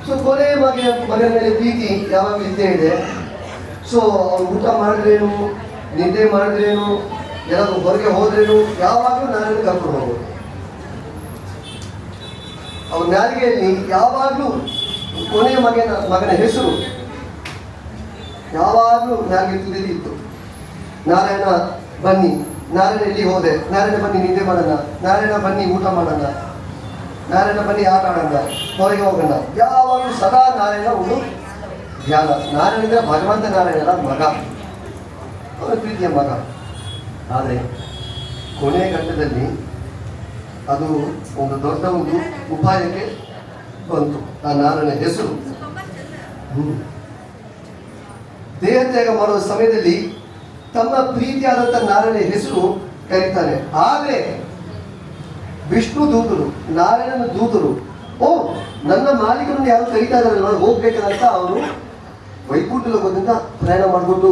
ಸೊ ಕೊನೆ ಮಗನ ಮೇಲೆ ಪ್ರೀತಿ ಯಾವಾಗಲೂ ಇದ್ದೇ ಇದೆ. ಸೊ ಅವ್ರು ಊಟ ಮಾಡಿದ್ರೇನು, ನಿದ್ದೆ ಮಾಡಿದ್ರೇನು, ಎಲ್ಲಾದ್ರೂ ಹೊರಗೆ ಹೋದ್ರೇನು ಯಾವಾಗಲೂ ನಾರಾಯಣ ಕರ್ಕೊಂಡು ಹೋಗೋದು. ಅವ್ರ ನಾಲಿಗೆಯಲ್ಲಿ ಯಾವಾಗಲೂ ಕೊನೆಯ ಮಗನ ಹೆಸರು ಯಾವಾಗಲೂ ನಾಲಿಗೆ ತುದಿಲಿ ಇತ್ತು. ನಾರಾಯಣ ಬನ್ನಿ, ನಾರಾಯಣ ಇಲ್ಲಿ ಹೋದೆ, ನಾರಾಯಣ ಬನ್ನಿ ನಿದ್ದೆ ಮಾಡೋಣ, ನಾರಾಯಣ ಬನ್ನಿ ಊಟ ಮಾಡೋಣ, ನಾರಾಯಣ ಬನ್ನಿ ಆಟ ಆಡೋಣ, ಹೊರಗೆ ಹೋಗೋಣ. ಯಾವಾಗಲೂ ಸದಾ ನಾರಾಯಣ ಒಂದು ಧ್ಯಾನ. ನಾರಾಯಣ ಭಗವಂತ ನಾರಾಯಣನ ಮಗ, ಅವನ ಪ್ರೀತಿಯ ಮಗ. ಆದರೆ ಕೊನೆಯ ಘಟ್ಟದಲ್ಲಿ ಅದು ಒಂದು ದೊಡ್ಡ ಒಂದು ಉಪಾಯಕ್ಕೆ ಬಂತು. ಆ ನಾರಾಯಣ ಹೆಸರು ದೇಹ ತ್ಯಾಗ ಮಾಡುವ ಸಮಯದಲ್ಲಿ ತಮ್ಮ ಪ್ರೀತಿಯಾದಂಥ ನಾರಾಯಣ ಹೆಸರು ಕರೀತಾನೆ. ಆದರೆ ವಿಷ್ಣು ದೂತರು, ನಾರಾಯಣನ ದೂತರು, ಓ ನನ್ನ ಮಾಲೀಕರನ್ನು ಯಾರು ಕರೀತಾ ಇದಾರಲ್ವ ಹೋಗ್ಬೇಕಂತ ಅವರು ವೈಕುಂಠ ಲೋಕದಿಂದ ಪ್ರಯಾಣ ಮಾಡಿಕೊಂಡು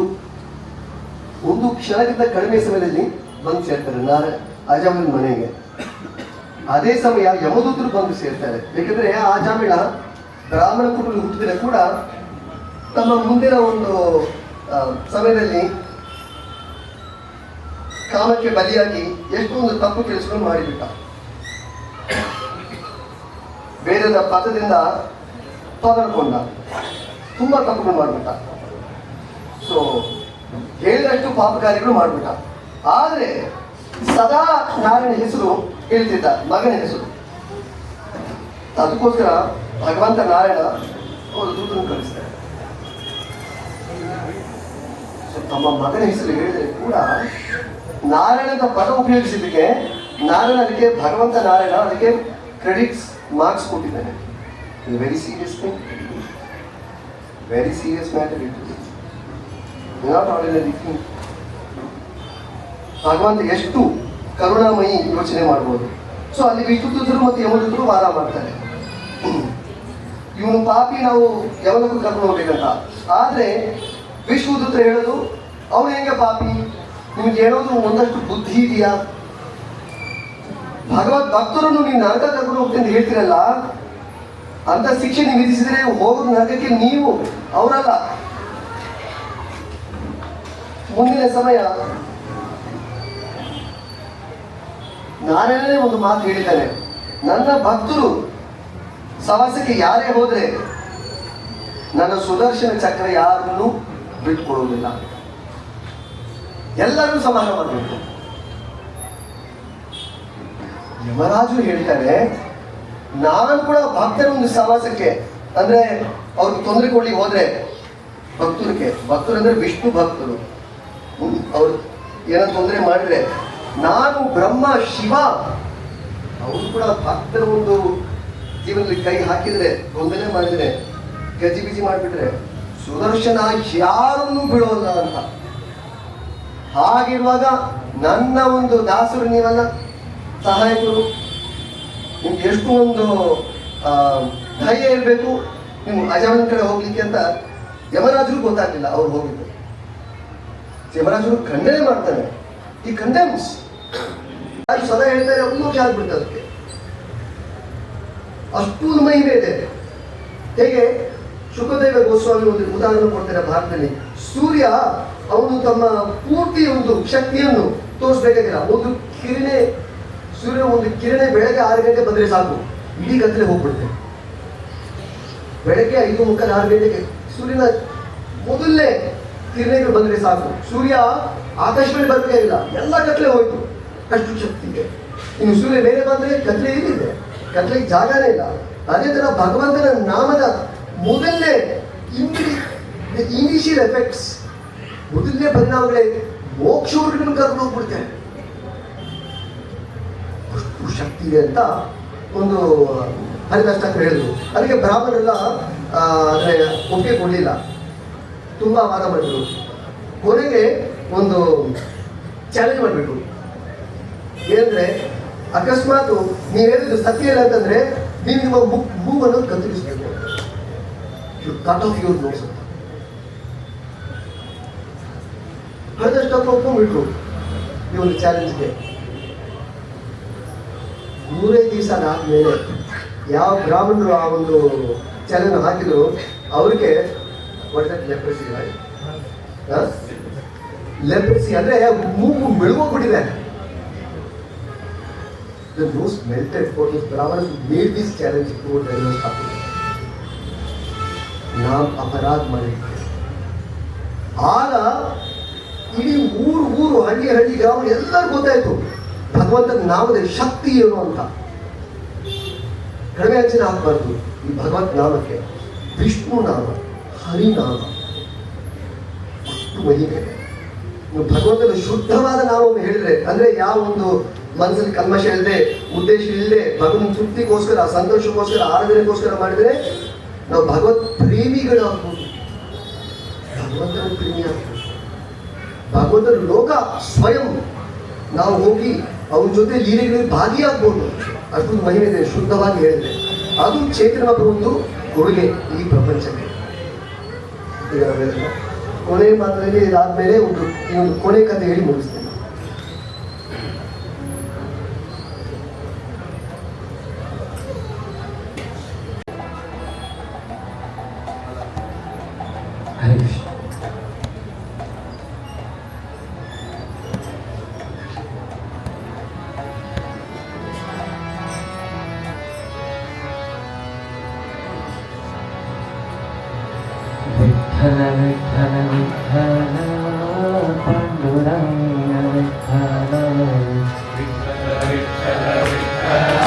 ಒಂದು ಕ್ಷಣಕ್ಕಿಂತ ಕಡಿಮೆ ಸಮಯದಲ್ಲಿ ಬಂದು ಸೇರ್ತಾರೆ ಅಜಾಮಿಳ ಮನೆಗೆ. ಅದೇ ಸಮಯ ಯಮದೂತರು ಬಂದು ಸೇರ್ತಾರೆ. ಯಾಕಂದ್ರೆ ಅಜಾಮಿಳ ಬ್ರಾಹ್ಮಣ ಕುಟುಂಬ ಹುಟ್ಟಿದ್ರೆ ಕೂಡ ತಮ್ಮ ಮುಂದಿನ ಒಂದು ಸಮಯದಲ್ಲಿ ಕಾಮಕ್ಕೆ ಬಲಿಯಾಗಿ ಎಷ್ಟೊಂದು ತಪ್ಪು ಕೆಲಸಗಳನ್ನು ಮಾಡಿಬಿಟ್ಟ. ಬೇರೆದ ಪದದಿಂದ ಪದರ್ಕೊಂಡ, ತುಂಬಾ ತಪ್ಪುಗಳು ಮಾಡಿಬಿಟ್ಟ. ಸೊ ಹೇಳಿದಷ್ಟು ಪಾಪ ಕಾರ್ಯಗಳು ಮಾಡಿಬಿಟ್ಟ. ಆದರೆ ಸದಾ ನಾರಾಯಣ ಹೆಸರು ಹೇಳ್ತಿದ್ದ, ಮಗನ ಹೆಸರು. ಅದಕ್ಕೋಸ್ಕರ ಭಗವಂತ ನಾರಾಯಣ ಅವರು ದೂತನ್ನು ಕಳಿಸ್ತಾರೆ. ತಮ್ಮ ಮಗನ ಹೆಸರು ಹೇಳಿದರೆ ಕೂಡ ನಾರಾಯಣದ ಪದ ಉಪಯೋಗಿಸಿದ್ದಕ್ಕೆ ನಾರಾಯಣ ಅದಕ್ಕೆ ಭಗವಂತ ನಾರಾಯಣ ಅದಕ್ಕೆ ಕ್ರೆಡಿಟ್ಸ್ ಮಾರ್ಕ್ಸ್ ಕೊಟ್ಟಿದ್ದಾನೆ. ಇದು very serious thing, very serious matter. It not ordinary thing. ಭಗವಂತ ಎಷ್ಟು ಕರುಣಾಮಯಿ ಯೋಚನೆ ಮಾಡ್ಬೋದು. ಸೊ ಅಲ್ಲಿ ವಿಷ್ಣುದೂತರು ಮತ್ತು ಯಮದೂತರು ವಾದ ಮಾಡ್ತಾರೆ, ಇವನು ಪಾಪಿ, ನಾವು ಯಾವದಕ್ಕೂ ಕರ್ಕೊಂಡು ಹೋಗ್ಬೇಕಂತ. ಆದ್ರೆ ವಿಷ್ಣುದೂತರು ಹೇಳೋದು, ಅವನು ಹೆಂಗೆ ಪಾಪಿ, ನಿಮ್ಗೆ ಹೇಳೋದು ಒಂದಷ್ಟು ಬುದ್ಧಿ ಇದೆಯಾ? ಭಗವದ್ ಭಕ್ತರನ್ನು ನೀವು ನರಕ ಕರ್ಕೊಂಡು ಹೋಗ್ತೀನಿ ಅಂತ ಹೇಳ್ತೀರಲ್ಲ, ಅಂತ ಶಿಕ್ಷೆ ನೀವು ವಿಧಿಸಿದ್ರೆ ಹೋಗೋದು ನರಕಕ್ಕೆ ನೀವು, ಅವರಲ್ಲ. ಮುಂದಿನ ಸಮಯ ನಾರಾಯಣನೇ ಒಂದು ಮಾತು ಹೇಳಿದ್ದಾನೆ, ನನ್ನ ಭಕ್ತರು ಸವಾಸಕ್ಕೆ ಯಾರೇ ಹೋದ್ರೆ ನನ್ನ ಸುದರ್ಶನ ಚಕ್ರ ಯಾರನ್ನು ಬಿಟ್ಕೊಡುವುದಿಲ್ಲ, ಎಲ್ಲರೂ ಸಮಾನ ಮಾಡಬೇಕು. ಯಮರಾಜು ಹೇಳ್ತಾರೆ, ನಾನು ಕೂಡ ಭಕ್ತರ ಒಂದು ಸವಾಸಕ್ಕೆ ಅಂದ್ರೆ ಅವ್ರಿಗೆ ತೊಂದರೆ ಕೊಡ್ಲಿಕ್ಕೆ ಹೋದ್ರೆ ಭಕ್ತರು ಅಂದ್ರೆ ವಿಷ್ಣು ಭಕ್ತರು, ಅವ್ರು ಏನೋ ತೊಂದರೆ ಮಾಡಿದ್ರೆ ನಾನು ಬ್ರಹ್ಮ ಶಿವ ಅವರು ಕೂಡ ಭಕ್ತರ ಒಂದು ಜೀವನದಲ್ಲಿ ಕೈ ಹಾಕಿದ್ರೆ, ಗೊಂದಲ ಮಾಡಿದ್ರೆ, ಗಜಿಬಿಜಿ ಮಾಡಿಬಿಟ್ರೆ ಸುದರ್ಶನ ಯಾರನ್ನೂ ಬಿಡೋಲ್ಲ ಅಂತ. ಹಾಗಿರುವಾಗ ನನ್ನ ಒಂದು ದಾಸರು ನೀವಲ್ಲ, ಸಹಾಯಕರು, ನಿಮ್ಗೆ ಎಷ್ಟು ಒಂದು ಧೈರ್ಯ ಇರಬೇಕು ನೀವು ಅಜಾಮನ ಕಡೆ ಹೋಗ್ಲಿಕ್ಕೆ ಅಂತ ಯಮರಾಜರು ಗೊತ್ತಾಗ್ಲಿಲ್ಲ. ಅವ್ರು ಹೋಗಿದ್ದು ಯಮರಾಜರು ಖಂಡನೆ ಮಾಡ್ತಾನೆ, ಈ ಕಂಡೆಮ್ಸ್ ಸದಾ ಹೇಳ್ತಾರೆ, ಒಂದು ವರ್ಷ ಆಗ್ಬಿಡ್ತು ಅದಕ್ಕೆ. ಅಷ್ಟು ಮಹಿಮೆ ಇದೆ. ಹೇಗೆ ಶುಕದೇವ ಗೋಸ್ವಾಮಿ ಒಂದು ಉದಾಹರಣೆ ಕೊಡ್ತಾರೆ ಭಾರತದಲ್ಲಿ. ಸೂರ್ಯ ಅವನು ತಮ್ಮ ಪೂರ್ತಿ ಒಂದು ಶಕ್ತಿಯನ್ನು ತೋರಿಸ್ಬೇಕಾಗಿಲ್ಲ. ಸೂರ್ಯ ಒಂದು ಕಿರಣೆ ಬೆಳಗ್ಗೆ 6 ಗಂಟೆ ಬಂದ್ರೆ ಸಾಕು, ಇಡೀ ಗಂಟಲೆ ಹೋಗ್ಬಿಡುತ್ತೆ. ಬೆಳಗ್ಗೆ 5:45 6 ಗಂಟೆಗೆ ಸೂರ್ಯನ ಮೊದಲನೇ ಕಿರಣಗಳು ಬಂದ್ರೆ ಸಾಕು, ಸೂರ್ಯ ಆಕಾಶದಲ್ಲಿ ಬರಬೇಕಾಗಿಲ್ಲ, ಎಲ್ಲ ಕತ್ಲೆ ಹೋಯ್ತು, ಅಷ್ಟು ಶಕ್ತಿ ಇದೆ. ಇನ್ನು ಸೂರ್ಯ ಬೇರೆ ಬಂದ್ರೆ ಕತ್ಲೆ ಇಲ್ಲಿದೆ, ಕತ್ಲೆಗೆ ಜಾಗನೇ ಇಲ್ಲ. ಅದೇ ತರ ಭಗವಂತನ ನಾಮದ ಮೊದಲನೇ ಇನಿಷಿಯಲ್ ಎಫೆಕ್ಟ್ಸ್, ಮೊದಲನೇ ಪರಿಣಾಮಗಳೇ ಮೋಕ್ಷವರ್ಗನ್ನು ಕರ್ಕೊಂಡು ಹೋಗ್ಬಿಡ್ತೇವೆ. ಅಷ್ಟು ಶಕ್ತಿ ಇದೆ ಅಂತ ಒಂದು ಹರಿದಾಷ್ಟಾಕ್ರು ಹೇಳಿದ್ರು. ಅದಕ್ಕೆ ಬ್ರಾಹ್ಮಣರೆಲ್ಲ ಅಂದರೆ ಒಪ್ಪಿಗೆ ಕೊಡಲಿಲ್ಲ, ತುಂಬ ವಾದ ಮಾಡಿದ್ರು. ಕೊನೆಗೆ ಒಂದು ಚಾಲೆಂಜ್ ಮಾಡಿಬಿಟ್ರು. ಏನಂದರೆ, ಅಕಸ್ಮಾತ್ ನೀವು ಹೇಳಿದ್ರು ಸತ್ಯ ಇಲ್ಲ ಅಂತಂದರೆ ನೀವು ನಿಮ್ಮ ಮೂಗನ್ನು ಕತ್ತರಿಸಬೇಕು, you cut off your nose ಅಂತ. ಹರಿದಾಷ್ಟಾಕ್ರು ಒಪ್ಕೊಂಡ್ಬಿಟ್ರು ಈ ಒಂದು ಚಾಲೆಂಜ್ಗೆ. 3 ದಿವಸ ಆದಮೇಲೆ ಯಾವ ಬ್ರಾಹ್ಮಣರು ಆ ಒಂದು ಚಾಲೆಂಜ್ ಹಾಕಿದ್ರು ಅವ್ರಿಗೆ ಲೆಪ್ರಸಿ ಅಂದ್ರೆ ಮೂಗು ಮೆಳುಗೋಗ್ಬಿಟ್ಟಿದೆ. The nose melted for those Brahmanas who made this challenge to the nose happen. ನಾವು ಅಪರಾಧ ಮಾಡಿದ್ವಿ. ಆಗ ಇಡೀ ಊರು ಹಳ್ಳಿ ಗ್ರಾಮ ಎಲ್ಲರಿಗೂ ಗೊತ್ತಾಯ್ತು ಭಗವಂತನ ನಾಮದ ಶಕ್ತಿ ಏನು ಅಂತ. ಕಡಿಮೆ ಅಂಚನೆ ಹಾಕಬಾರ್ದು ಈ ಭಗವತ್ ನಾಮಕ್ಕೆ. ವಿಷ್ಣು ನಾಮ, ಹರಿನಾಮ ಅಷ್ಟು ಮಹಿಮೆ. ನೀವು ಭಗವಂತನ ಶುದ್ಧವಾದ ನಾಮವನ್ನು ಹೇಳಿದ್ರೆ, ಅಂದ್ರೆ ಯಾವ ಒಂದು ಮನಸ್ಸಲ್ಲಿ ಕಲ್ಮಶ ಇಲ್ಲದೆ, ಉದ್ದೇಶ ಇಲ್ಲದೆ, ಭಗವಂತನ ತೃಪ್ತಿಗೋಸ್ಕರ, ಸಂತೋಷಕ್ಕೋಸ್ಕರ, ಆರಾಧನೆಗೋಸ್ಕರ ಮಾಡಿದ್ರೆ ನಾವು ಭಗವತ್ ಪ್ರೇಮಿಗಳಾಗ್ಬೋದು, ಭಗವಂತನ ಪ್ರೇಮಿ ಆಗ್ಬೋದು. ಭಗವಂತನ ಲೋಕ ಸ್ವಯಂ ನಾವು ಹೋಗಿ ಅವನ ಜೊತೆ ಲೀಲೆಗಳಲ್ಲಿ ಭಾಗಿಯಾಗ್ಬೋದು. ಅಷ್ಟೊಂದು ಮಹಿಮೆ ಇದೆ ಶುದ್ಧವಾಗಿ ಹೇಳಿದ್ರೆ. ಅದು ಚೈತನ್ಯ ಒಂದು ಕೊಡುಗೆ ಈ ಪ್ರಪಂಚಕ್ಕೆ. ಈಗ ಕೊನೆ ಮಾತ್ರದಲ್ಲಿ ಇದಾದ್ಮೇಲೆ ಇನ್ನೊಂದು ಕೊನೆ ಕಥೆ ಹೇಳಿ ಮುಗಿಸ್ತೇನೆ. विठ्ठल विठ्ठल विठ्ठल पांडुरंग विठ्ठल विठ्ठल विठ्ठल विठ्ठल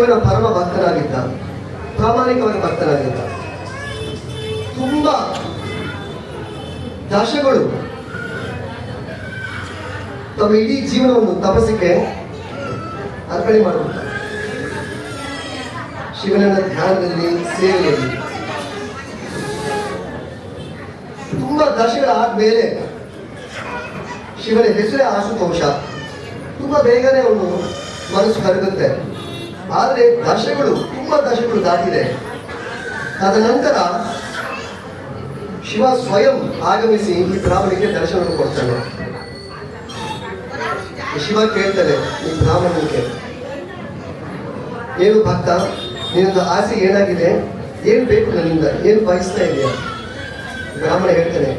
ಶಿವನ ಪರಮ ಭಕ್ತನಾಗಿದ್ದ, ಪ್ರಾಮಾಣಿಕವಾದ ಭಕ್ತನಾಗಿದ್ದ. ತುಂಬ ದಶಗಳು ತಮ್ಮ ಇಡೀ ಜೀವನವನ್ನು ತಪಸ್ಸಿಗೆ ಅರ್ಪಣೆ ಮಾಡುತ್ತಾರೆ. ಶಿವನನ್ನ ಧ್ಯಾನದಲ್ಲಿ, ಸೇವೆಯಲ್ಲಿ. ತುಂಬ ದಶಗಳಾದ್ಮೇಲೆ ಶಿವನ ಹೆಸರೇ ಆಶುತೋಷ. ತುಂಬ ಬೇಗನೆ ಅವನು ಮನಸ್ಸು ಕರಗುತ್ತೆ. ಆದರೆ ತುಂಬ ದಶಗಳು ದಾಟಿದೆ. ತದನಂತರ ಶಿವ ಸ್ವಯಂ ಆಗಮಿಸಿ ಈ ಬ್ರಾಹ್ಮಣಿಗೆ ದರ್ಶನವನ್ನು ಕೊಡ್ತಾನೆ. ಶಿವ ಕೇಳ್ತಾನೆ ಈ ಬ್ರಾಹ್ಮಣನಿಗೆ, ಏನು ಭಕ್ತ, ನಿನ್ನದು ಆಸೆ ಏನಾಗಿದೆ, ಏನು ಬೇಕು ನನ್ನಿಂದ, ಏನು ಬಯಸ್ತಾ ಇದೆಯಾ? ಬ್ರಾಹ್ಮಣ ಹೇಳ್ತಾನೆ,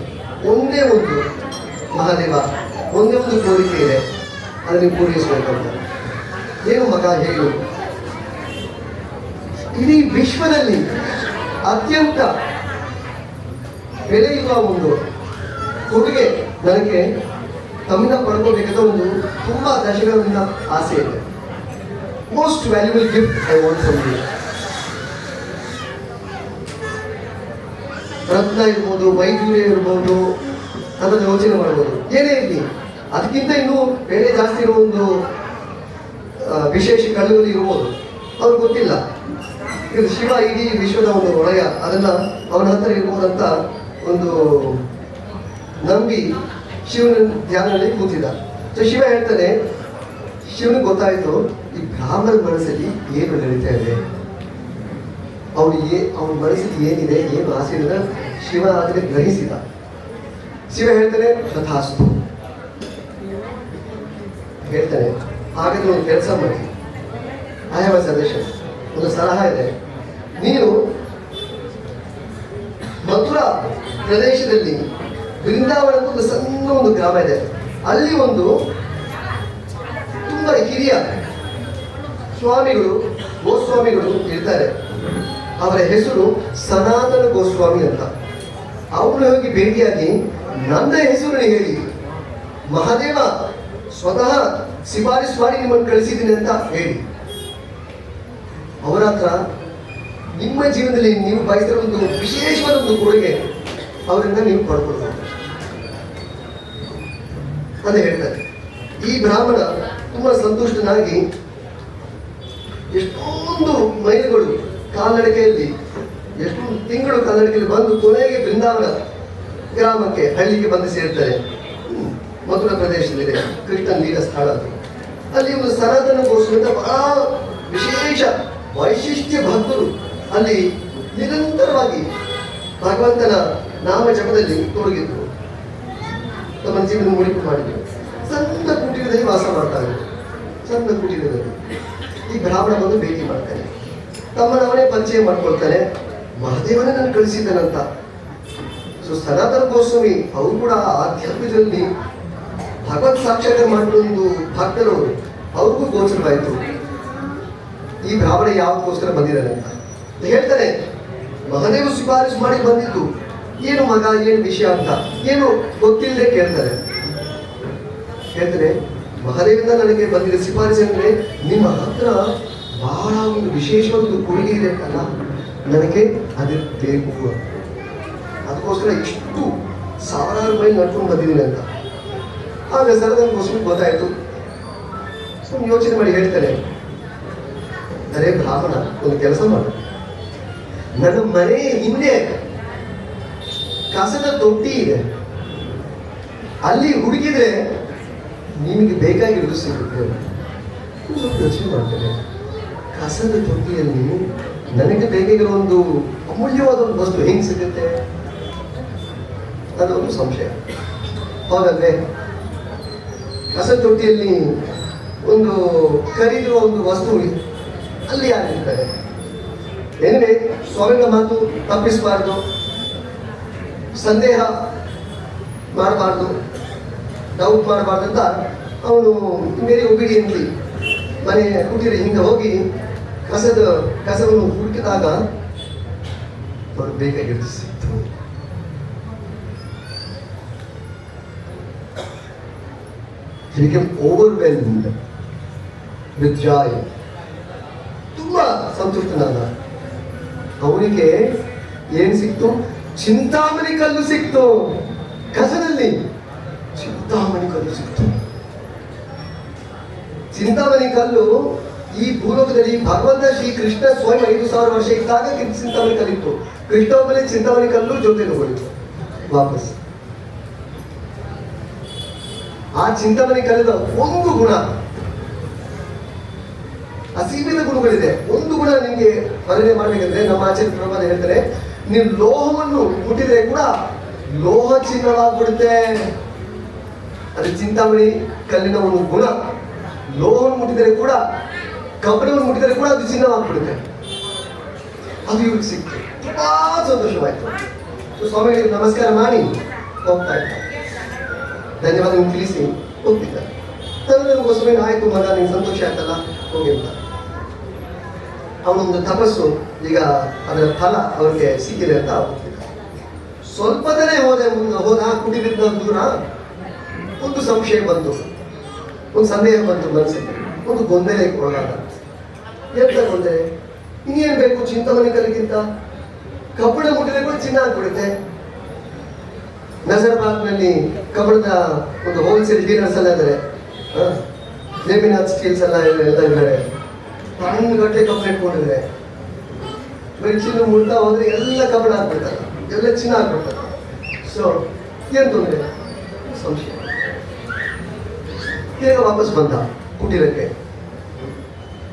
ಒಂದೇ ಒಂದು ಮಹಾದೇವ, ಒಂದೇ ಒಂದು ಕೋರಿಕೆ ಇದೆ, ಅದನ್ನು ಪೂರೈಸಬೇಕಂತ. ಏನು ಮಗ ಹೇಳು? ಇಡೀ ವಿಶ್ವದಲ್ಲಿ ಅತ್ಯಂತ ಬೆಳೆಯುವ ಒಂದು ಕೊಡುಗೆ ನನಗೆ ತಮ್ಮಿಂದ ಪಡ್ಕೋಬೇಕಾದ ಒಂದು ತುಂಬ ದಶಕಗಳಿಂದ ಆಸೆ ಇದೆ. Most valuable gift I want from you. ರತ್ನ ಇರ್ಬೋದು, ವೈದ್ಯುರ್ಯ ಇರ್ಬೋದು, ಅದನ್ನು ಯೋಚನೆ ಮಾಡ್ಬೋದು, ಏನೇ ಇರಲಿ. ಅದಕ್ಕಿಂತ ಇನ್ನೂ ಬೆಲೆ ಜಾಸ್ತಿ ಇರೋ ಒಂದು ವಿಶೇಷ ಕಳುವಳಿ ಇರ್ಬೋದು, ಅವ್ರಿಗೆ ಗೊತ್ತಿಲ್ಲ. ಇದು ಶಿವ ಇಡೀ ವಿಶ್ವದ ಒಂದು ಒಳಯ, ಅದನ್ನ ಅವನ ಹತ್ರ ಇರ್ಬೋದಂತ ಒಂದು ನಂಬಿ ಶಿವನ ಧ್ಯಾನದಲ್ಲಿ ಕೂತಿದ್ದ. ಸೊ ಶಿವ ಹೇಳ್ತಾನೆ, ಶಿವನಿಗೆ ಗೊತ್ತಾಯ್ತು ಈ ಬ್ರಾಹ್ಮಣ ಮನಸ್ಸಲ್ಲಿ ಏನು ನಡೀತಾ ಇದೆ, ಅವನ ಮನಸ್ಸಲ್ಲಿ ಏನಿದೆ, ಏನು ಆಸೆ ಇದೆ, ಶಿವ ಅದಕ್ಕೆ ಗ್ರಹಿಸಿದ. ಶಿವ ಹೇಳ್ತಾನೆ, ತಥಾಸ್ತು ಹೇಳ್ತಾನೆ. ಹಾಗಾದ್ರೆ ಒಂದು ಕೆಲಸ ಮಾಡಿ, ಐ ಹ್ಯಾವ್ ಅ ಸಜೆಷನ್, ಒಂದು ಸಲಹೆ ಇದೆ. ನೀನು ಮಥುರಾ ಪ್ರದೇಶದಲ್ಲಿ ಬೃಂದಾವನ ಒಂದು ಸಣ್ಣ ಒಂದು ಗ್ರಾಮ ಇದೆ, ಅಲ್ಲಿ ಒಂದು ತುಂಬಾ ಹಿರಿಯ ಸ್ವಾಮಿಗಳು, ಗೋಸ್ವಾಮಿಗಳು ಇರ್ತಾರೆ. ಅವರ ಹೆಸರು ಸನಾತನ ಗೋಸ್ವಾಮಿ ಅಂತ. ಅವ್ರನ್ನ ಹೋಗಿ ಭೇಟಿಯಾಗಿ ನನ್ನ ಹೆಸರನ್ನು ಹೇಳಿ, ಮಹಾದೇವ ಸ್ವತಃ ಶಿಫಾರಸು ಮಾಡಿ ನಿಮ್ಮನ್ನು ಕಳಿಸಿದ್ದೀನಿ ಅಂತ ಹೇಳಿ. ಅವರ ಹತ್ರ ನಿಮ್ಮ ಜೀವನದಲ್ಲಿ ನೀವು ಬಯಸಿರೋ ಒಂದು ವಿಶೇಷವಾದ ಒಂದು ಕೊಡುಗೆ ಅವರಿಂದ ನೀವು ಪಡ್ಕೊಳ್ಬೋದು ಅಂತ ಹೇಳ್ತಾರೆ. ಈ ಬ್ರಾಹ್ಮಣ ತುಂಬಾ ಸಂತುಷ್ಟನಾಗಿ ಎಷ್ಟೊಂದು ಮೈಲುಗಳು ಕಾಲ್ನಡಿಗೆಯಲ್ಲಿ, ಎಷ್ಟೊಂದು ತಿಂಗಳು ಕಾಲ್ನಡಿಗೆಯಲ್ಲಿ ಬಂದು ಕೊನೆಗೆ ಬೃಂದಾವನ ಗ್ರಾಮಕ್ಕೆ, ಹಳ್ಳಿಗೆ ಬಂದು ಸೇರ್ತಾರೆ. ಮಥುರಾ ಪ್ರದೇಶದಲ್ಲಿದೆ, ಕೃಷ್ಣನ್ ಲೀಲ ಸ್ಥಳ ಅದು. ಅಲ್ಲಿ ಒಂದು ಸನಾತನ ಗೋಸ್ವಾಮಿ ಅಂತ ಬಹಳ ವಿಶೇಷ ವೈಶಿಷ್ಟ್ಯ ಭಕ್ತರು ಅಲ್ಲಿ ನಿರಂತರವಾಗಿ ಭಗವಂತನ ನಾಮ ಜಪದಲ್ಲಿ ತೊಡಗಿದ್ರು, ತಮ್ಮ ಜೀವನ ಮುಡಿಪು ಮಾಡಿದ್ರು. ಸಣ್ಣ ಕುಟೀರದಲ್ಲಿ ವಾಸ ಮಾಡ್ತಾ ಇದ್ರು. ಸಣ್ಣ ಕುಟೀರದಲ್ಲಿ ಈ ಬ್ರಾಹ್ಮಣ ಬಂದು ಭೇಟಿ ಮಾಡ್ತಾನೆ, ತಮ್ಮನವನೇ ಪರಿಚಯ ಮಾಡ್ಕೊಳ್ತಾನೆ, ಮಹಾದೇವನೇ ನಾನು ಕಳಿಸಿದ್ದಾನಂತ. ಸೊ ಸನಾತನ ಗೋಸ್ವಾಮಿ ಅವರು ಕೂಡ ಆಧ್ಯಾತ್ಮದಲ್ಲಿ ಭಗವತ್ ಸಾಕ್ಷಾತ್ಕಾರ ಮಾಡಿಕೊಂಡು ಭಕ್ತರು, ಅವ್ರಿಗೂ ಗೋಚರವಾಯಿತು ಈ ಬ್ರಾಹ್ಮಣ ಯಾವಕ್ಕೋಸ್ಕರ ಬಂದಿದ್ದಾನೆ ಅಂತ. ಹೇಳ್ತಾರೆ, ಮಹಾದೇವ ಶಿಫಾರಸು ಮಾಡಿ ಬಂದಿದ್ದು, ಏನು ಮಗ, ಏನು ವಿಷಯ ಅಂತ ಏನು ಗೊತ್ತಿಲ್ಲದೆ ಕೇಳ್ತಾರೆ. ಹೇಳ್ತಾರೆ, ಮಹಾದೇವಿಂದ ನನಗೆ ಬಂದಿದ್ದ ಶಿಫಾರಸು ಅಂದ್ರೆ ನಿಮ್ಮ ಹತ್ರ ಬಹಳ ಒಂದು ವಿಶೇಷವಾದ ಒಂದು ಕೊಡುಗೆ ಇದೆ ಅಲ್ಲ, ನನಗೆ ಅದು ಬೇಕು, ಅದಕ್ಕೋಸ್ಕರ ಇಷ್ಟು ಸಾವಿರಾರು ಮೈಲ್ ನಡ್ಕೊಂಡು ಬಂದಿದ್ದೀನಿ ಅಂತ. ಆಗ ಸರದಕ್ಕೋಸ್ಕರ ಗೊತ್ತಾಯ್ತು. ಯೋಚನೆ ಮಾಡಿ ಹೇಳ್ತಾರೆ, ಅರೆ ಬ್ರಾಹ್ಮಣ, ಒಂದು ಕೆಲಸ ಮಾಡು, ನನ್ನ ಮನೆ ಹಿಂದೆ ಕಸದ ತೊಟ್ಟಿ ಇದೆ, ಅಲ್ಲಿ ಹುಡುಕಿದ್ರೆ ನಿಮಗೆ ಬೇಕಾಗಿರೋದು ಸಿಗುತ್ತೆ. ಯೋಚನೆ ಮಾಡ್ತೇನೆ, ಕಸದ ತೊಟ್ಟಿಯಲ್ಲಿ ನನಗೆ ಬೇಕಾಗಿರೋ ಒಂದು ಅಮೂಲ್ಯವಾದ ಒಂದು ವಸ್ತು ಹೆಂಗೆ ಸಿಗುತ್ತೆ, ಅದೊಂದು ಸಂಶಯ. ಹಾಗಾದ್ರೆ ಕಸದ ತೊಟ್ಟಿಯಲ್ಲಿ ಒಂದು ಖರೀದಿರುವ ಒಂದು ವಸ್ತು ಅಲ್ಲಿ ಯಾರಿರ್ತಾರೆ? ಏನಿದೆ, ಸ್ವಾಮಿಗಳ ಮಾತು ತಪ್ಪಿಸಬಾರ್ದು, ಸಂದೇಹ ಮಾಡಬಾರ್ದು, ಡೌಟ್ ಮಾಡಬಾರ್ದು ಅಂತ ಅವನು ಮೇರೆ ಒಬಿಡಿಯಂಟ್ಲಿ ಮನೆ ಕುಟೀರ ಹಿಂಗೆ ಹೋಗಿ ಕಸವನ್ನು ಹುಡುಕಿದಾಗ ಅವ್ರು ಬೇಕಾಗಿರೋದು ಸಿಕ್ತು. He became overwhelmed with joy. ತುಂಬಾ ಸಂತುಷ್ಟನಾದ. ಅವನಿಗೆ ಏನ್ ಸಿಕ್ತು? ಚಿಂತಾಮಣಿ ಕಲ್ಲು ಸಿಕ್ತು. ಕಸದಲ್ಲಿ ಚಿಂತಾಮಣಿ ಕಲ್ಲು ಸಿಕ್ತು. ಚಿಂತಾಮಣಿ ಕಲ್ಲು ಈ ಭೂಲೋಕದಲ್ಲಿ ಭಗವಂತ ಶ್ರೀ ಕೃಷ್ಣ ಸ್ವಯಂ 5,000 ವರ್ಷ ಇದ್ದಾಗ ಚಿಂತಾಮಣಿ ಕಲ್ಲಿತ್ತು. ಕೃಷ್ಣ ಒಬ್ಬನೇ ಚಿಂತಾಮಣಿ ಕಲ್ಲು ಜೊತೆಗೆ ಹೋಗಿತ್ತು ವಾಪಸ್. ಆ ಚಿಂತಾಮಣಿ ಕಲ್ಲಿದ ಒಂದು ಗುಣ, ಅಸೀಮಿತ ಗುಣಗಳಿದೆ. ಒಂದು ಗುಣ ನಿಮ್ಗೆ ವರ್ಣನೆ ಮಾಡ್ಬೇಕಂದ್ರೆ ನಮ್ಮ ಆಚಾರ್ಯ ಪ್ರಭಾದ ಹೇಳ್ತಾರೆ, ನೀವು ಲೋಹವನ್ನು ಮುಟ್ಟಿದ್ರೆ ಕೂಡ ಲೋಹ ಚಿನ್ನವಾಗ್ಬಿಡುತ್ತೆ. ಅದು ಚಿಂತಾಮಣಿ ಕಲ್ಲಿನ ಒಂದು ಗುಣ. ಲೋಹವನ್ನು ಮುಟ್ಟಿದರೆ ಕೂಡ, ಕಬ್ಬಿಣವನ್ನು ಮುಟ್ಟಿದರೆ ಕೂಡ ಅದು ಚಿನ್ನವಾಗ್ಬಿಡುತ್ತೆ. ಅದು ಇವ್ರಿಗೆ ಸಿಕ್ತು. ತುಂಬಾ ಸಂತೋಷವಾಯ್ತು. ಸ್ವಾಮಿಗಳಿಗೆ ನಮಸ್ಕಾರ ಮಾಡಿ ಹೋಗ್ತಾ ಇದ್ದ. ಧನ್ಯವಾದ ತಿಳಿಸಿ ಹೋಗ್ತಿದ್ದ. ನನಗೋಸ್ಕರ ಆಯ್ತು ಮಗ, ನಿಂಗೆ ಸಂತೋಷ ಆಯ್ತಲ್ಲ, ಹೋಗಿ ಅಂತ. ಅವನೊಂದು ತಪಸ್ಸು ಈಗ ಅದರ ಫಲ ಅವ್ರಿಗೆ ಸಿಕ್ಕಿದೆ ಅಂತ ಹೋಗ್ತಿದ್ದ. ಸ್ವಲ್ಪದನೇ ಹೋದ ಕುಟಿಲಿದ್ದ ದೂರ ಒಂದು ಸಂಶಯ ಬಂತು, ಒಂದು ಸಂದೇಹ ಬಂತು ಮನಸ್ಸಿಗೆ, ಒಂದು ಗೊಂದಲಕ್ಕೆ ಒಳಗಾದ. ಎಂತ ಗೊಂದಲ? ಇನ್ನೇನು ಬೇಕು ಚಿಂತಾಮಣಿ ಕಲ್ಲಿಗಿಂತ? ಕಬ್ಬಣ ಮುಟ್ಟಿದ್ರೆ ಕೂಡ ಚಿನ್ನ ಆಗ್ಬಿಡುತ್ತೆ. ನಜರ್ಬಾದ್ನಲ್ಲಿ ಕಬ್ಬಣದ ಒಂದು ಹೋಲ್ಸೇಲ್ ಡೀಲರ್ಸ್ ಎಲ್ಲ ಇದ್ದಾರೆ, ಲೇಮಿನಾಥ್ ಸ್ಟೀಲ್ಸ್ ಎಲ್ಲ ಇದ್ದಾರೆ. ಟನ್ ಗಟ್ಟಲೆ ಕಬ್ಬಣ ಇಟ್ಕೊಂಡಿದ್ದಾರೆ. ಬರೀ ಚಿನ್ನ ಮುಟ್ತಾ ಹೋದ್ರೆ ಎಲ್ಲ ಕಬ್ಬಣ ಆಗ್ಬಿಡ್ತಾರೆ, ಎಲ್ಲ ಚಿನ್ನ ಆಗ್ಬಿಡ್ತಾರೆ. ಸೊ ಏನ್ ತೊಂದರೆ? ಸಂಶಯ. ಈಗ ವಾಪಸ್ ಬಂದ ಕುಟೀರಕ್ಕೆ.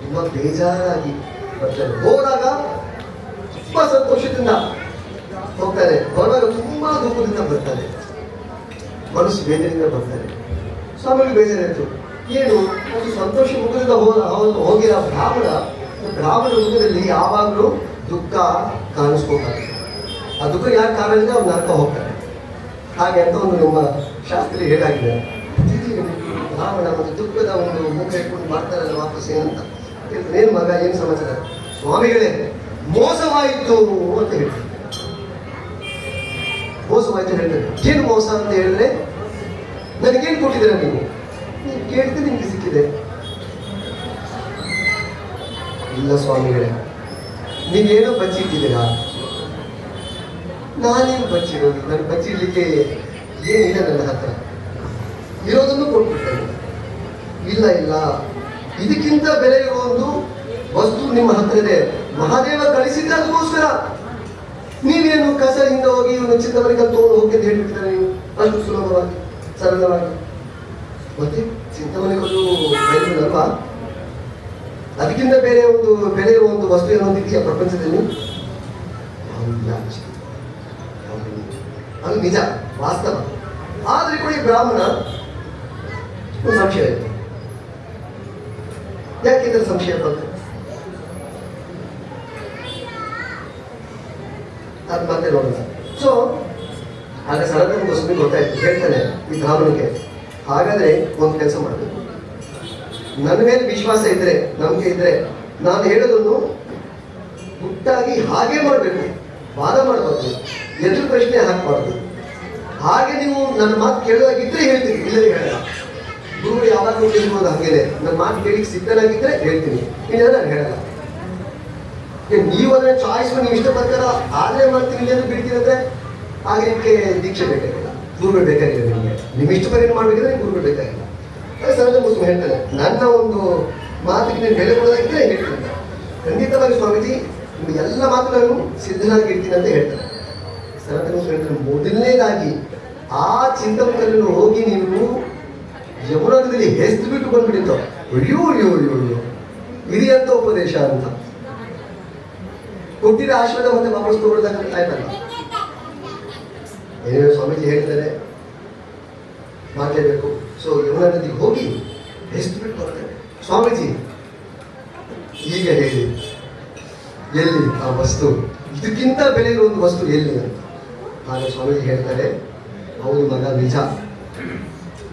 ತುಂಬಾ ಬೇಜಾರಾಗಿ ಬರ್ತಾರೆ. ಹೋದಾಗ ತುಂಬಾ ಸಂತೋಷದಿಂದ ಹೋಗ್ತಾರೆ, ಬರುವಾಗ ತುಂಬಾ ದುಃಖದಿಂದ ಬರ್ತಾರೆ, ಮನಸ್ಸು ಬೇಜಾರಿಂದ ಬರ್ತಾರೆ. ಸ್ವಾಮಿಗೆ ಬೇಜಾರಾಯ್ತು. ಏನು ಒಂದು ಸಂತೋಷ ಮುಖದಿಂದ ಹೋಗಿರೋ ಬ್ರಾಹ್ಮಣ ಮುಖದಲ್ಲಿ ಯಾವಾಗಲೂ ದುಃಖ ಕಾಣಿಸ್ಕೋತಾರೆ. ಆ ದುಃಖ ಯಾಕೆ ಕಾರಣ ಇದೆ, ಅವ್ರು ನರ್ಕ ಹೋಗ್ತಾರೆ. ಹಾಗೆ ಅಂತ ಒಂದು ನಮ್ಮ ಶಾಸ್ತ್ರಿ ಹೇಳಾಗಿದೆ. ಬ್ರಾಹ್ಮಣ ಒಂದು ದುಃಖದ ಒಂದು ಮುಖ ಇಟ್ಕೊಂಡು ಮಾಡ್ತಾರಲ್ಲ ವಾಪಸ್ ಏನಂತ ಹೇಳ್ತಾರೆ. ಏನು ಮಗ, ಏನು ಸಮಾಚಾರ? ಸ್ವಾಮಿಗಳೇ ಮೋಸವಾಯಿತು ಅಂತ ಹೇಳ್ತಾರೆ. ಮೋಸವಾಯಿತು ಹೇಳ್ತಾರೆ. ಏನು ಮೋಸ ಅಂತ ಹೇಳಿದ್ರೆ, ನನಗೇನು ಕೊಟ್ಟಿದ್ದೀರ ನೀವು ಕೇಳಿದ್ರೆ ನಿಮ್ಗೆ ಸಿಕ್ಕಿದೆ. ಇಲ್ಲ ಸ್ವಾಮಿಗಳೇ, ನೀವೇನೋ ಬಚ್ಚಿಟ್ಟಿದ್ದೀರಾ. ನಾನೇನು ಬಚ್ಚಿರೋದು? ನಾನು ಬಚ್ಚಿಡ್ಲಿಕ್ಕೆ ಏನಿಲ್ಲ ನನ್ನ ಹತ್ರ, ಇರೋದನ್ನು ಕೊಟ್ಬಿಡ್ತೇನೆ. ಇಲ್ಲ ಇಲ್ಲ, ಇದಕ್ಕಿಂತ ಬೆಲೆ ಇರುವ ಒಂದು ವಸ್ತು ನಿಮ್ಮ ಹತ್ರ ಇದೆ. ಮಹಾದೇವ ಕಳಿಸಿದ್ದ ಅದಕ್ಕೋಸ್ಕರ. ನೀವೇನು ಕಸದಿಂದ ಹೋಗಿ ಒಂದು ಚಿಂತಾಮಣಿ ಕಲ್ಲು ತಗೊಂಡು ಹೋಗಿ ಅಂತ ಹೇಳ್ಬಿಡ್ತಾರೆ ನೀವು, ಅಷ್ಟು ಸುಲಭವಾಗಿ ಸರಳವಾಗಿ. ಮತ್ತೆ ಚಿಂತಾಮಣಿ ಕಲ್ಲು ಅಲ್ವಾ? ಅದಕ್ಕಿಂತ ಬೇರೆ ಒಂದು ಬೆಲೆ ಇರುವ ಒಂದು ವಸ್ತು ಏನೋ ಇದೆಯಾ ಪ್ರಪಂಚದಲ್ಲಿ? ಅದು ನಿಜ, ವಾಸ್ತವ. ಆದ್ರೆ ಕೂಡ ಈ ಬ್ರಾಹ್ಮಣ ಒಂದು ಸಂಶಯ ಆಯಿತು. ಯಾಕೆ ಸಂಶಯ ಬಂತು? ಅದು ಮತ್ತೆ ನೋಡೋಣ. ಸೊ ಆಗ ಸನಾತನ ಗೋಸ್ವಾಮಿ ಗೊತ್ತಾಯ್ತು. ಹೇಳ್ತಾನೆ ಈ ಬ್ರಾಹ್ಮಣಿಗೆ, ಹಾಗಾದ್ರೆ ಒಂದು ಕೆಲಸ ಮಾಡಬೇಕು. ನನ್ನ ಮೇಲೆ ವಿಶ್ವಾಸ ಇದ್ರೆ, ನಂಬಿಕೆ ಇದ್ರೆ, ನಾನು ಹೇಳೋದನ್ನು ಗುಟ್ಟಾಗಿ ಹಾಗೆ ಮಾಡಬೇಕು, ವಾದ ಮಾಡಬಾರ್ದು, ಎದುರು ಪ್ರಶ್ನೆ ಹಾಕಬಾರ್ದು. ಹಾಗೆ ನೀವು ನನ್ನ ಮಾತು ಕೇಳೋದಾಗಿದ್ರೆ ಹೇಳ್ತೀನಿ, ಇಲ್ಲದೆ ಹೇಳಲ್ಲ. ಗುರುಗಳು ಯಾವಾಗಲೂ ಕೇಳ್ಬೋದು ಹಾಗೇನೆ. ನನ್ನ ಮಾತು ಕೇಳಿಕ್ಕೆ ಸಿದ್ಧನಾಗಿದ್ರೆ ಹೇಳ್ತೀನಿ, ಇಲ್ಲ ನಾನು ಹೇಳಲ್ಲ. ನೀವು ಅದನ್ನ ಚಾಯ್ಸ್ ನೀವು ಇಷ್ಟಪಡ್ತಾರ ಆದ್ರೆ ಮಾಡ್ತೀನಿ, ಇಲ್ಲಂದ್ರೆ ಬಿಡ್ತೀನಿ ಅಂದ್ರೆ ಆಗ ನಿಮಗೆ ದೀಕ್ಷೆ ಬೇಕಾಗಿಲ್ಲ, ಗುರುಗಳು ಬೇಕಾಗಿಲ್ಲ. ನಿಮಗೆ ನಿಮ್ಮ ಇಷ್ಟ ಪರಿ ಮಾಡ್ಬೇಕಿದ್ರೆ ಗುರುಗಳು ಬೇಕಾಗಿಲ್ಲ. ಸನಾತನ ಗೋಸ್ವಾಮಿ ಹೇಳ್ತಾನೆ, ನನ್ನ ಒಂದು ಮಾತಿಗೆ ನೀವು ಬೆಲೆ ಕೊಡೋದಾಗಿದ್ರೆ ಹೇಳ್ತೀನಿ. ಖಂಡಿತವಾಗಿ ಸ್ವಾಮೀಜಿ ನಿಮ್ಮ ಎಲ್ಲ ಮಾತುಗಳನ್ನು ಸಿದ್ಧನಾಗಿ ಇರ್ತೀನಿ ಅಂತ ಹೇಳ್ತಾರೆ. ಸನಾತನ ಗೋಸ್ವಾಮಿ ಹೇಳ್ತಾರೆ, ಮೊದಲನೇದಾಗಿ ಆ ಚಿಂತಾಮಣಿಯನ್ನು ಹೋಗಿ ನೀವು ಯಮುನಾದಲ್ಲಿ ಹೆಸ್ತು ಬಿಟ್ಟು ಬಂದ್ಬಿಟ್ಟಿತ್ತು. ಅಯ್ಯೋ ಅಯ್ಯೋ ಅಯ್ಯೋ ಅಯ್ಯೋ, ಇದೆಯಂತ ಉಪದೇಶ ಅಂತ ಕೊಟ್ಟಿರೋ ಆಶೀರ್ವಾದ ಮತ್ತೆ ವಾಪಸ್ ತಗೊಳ್ದಾಗ ಆಯ್ತಲ್ಲ. ಏನೇನೋ ಸ್ವಾಮೀಜಿ ಹೇಳ್ತಾರೆ, ಮಾಡಲೇಬೇಕು. ಸೊ ಯಮುನಾ ನದಿಗೆ ಹೋಗಿ ಹೆಸ್ತು ಬಿಟ್ಟು ಬರ್ತೇವೆ. ಸ್ವಾಮೀಜಿ ಈಗ ಹೇಳಿ, ಎಲ್ಲಿ ಆ ವಸ್ತು, ಇದಕ್ಕಿಂತ ಬೆಲೆ ಇರುವ ಒಂದು ವಸ್ತು ಎಲ್ಲಿ ಅಂತ. ಆಗ ಸ್ವಾಮೀಜಿ ಹೇಳ್ತಾರೆ, ಹೌದು ಮಗ, ನಿಜ,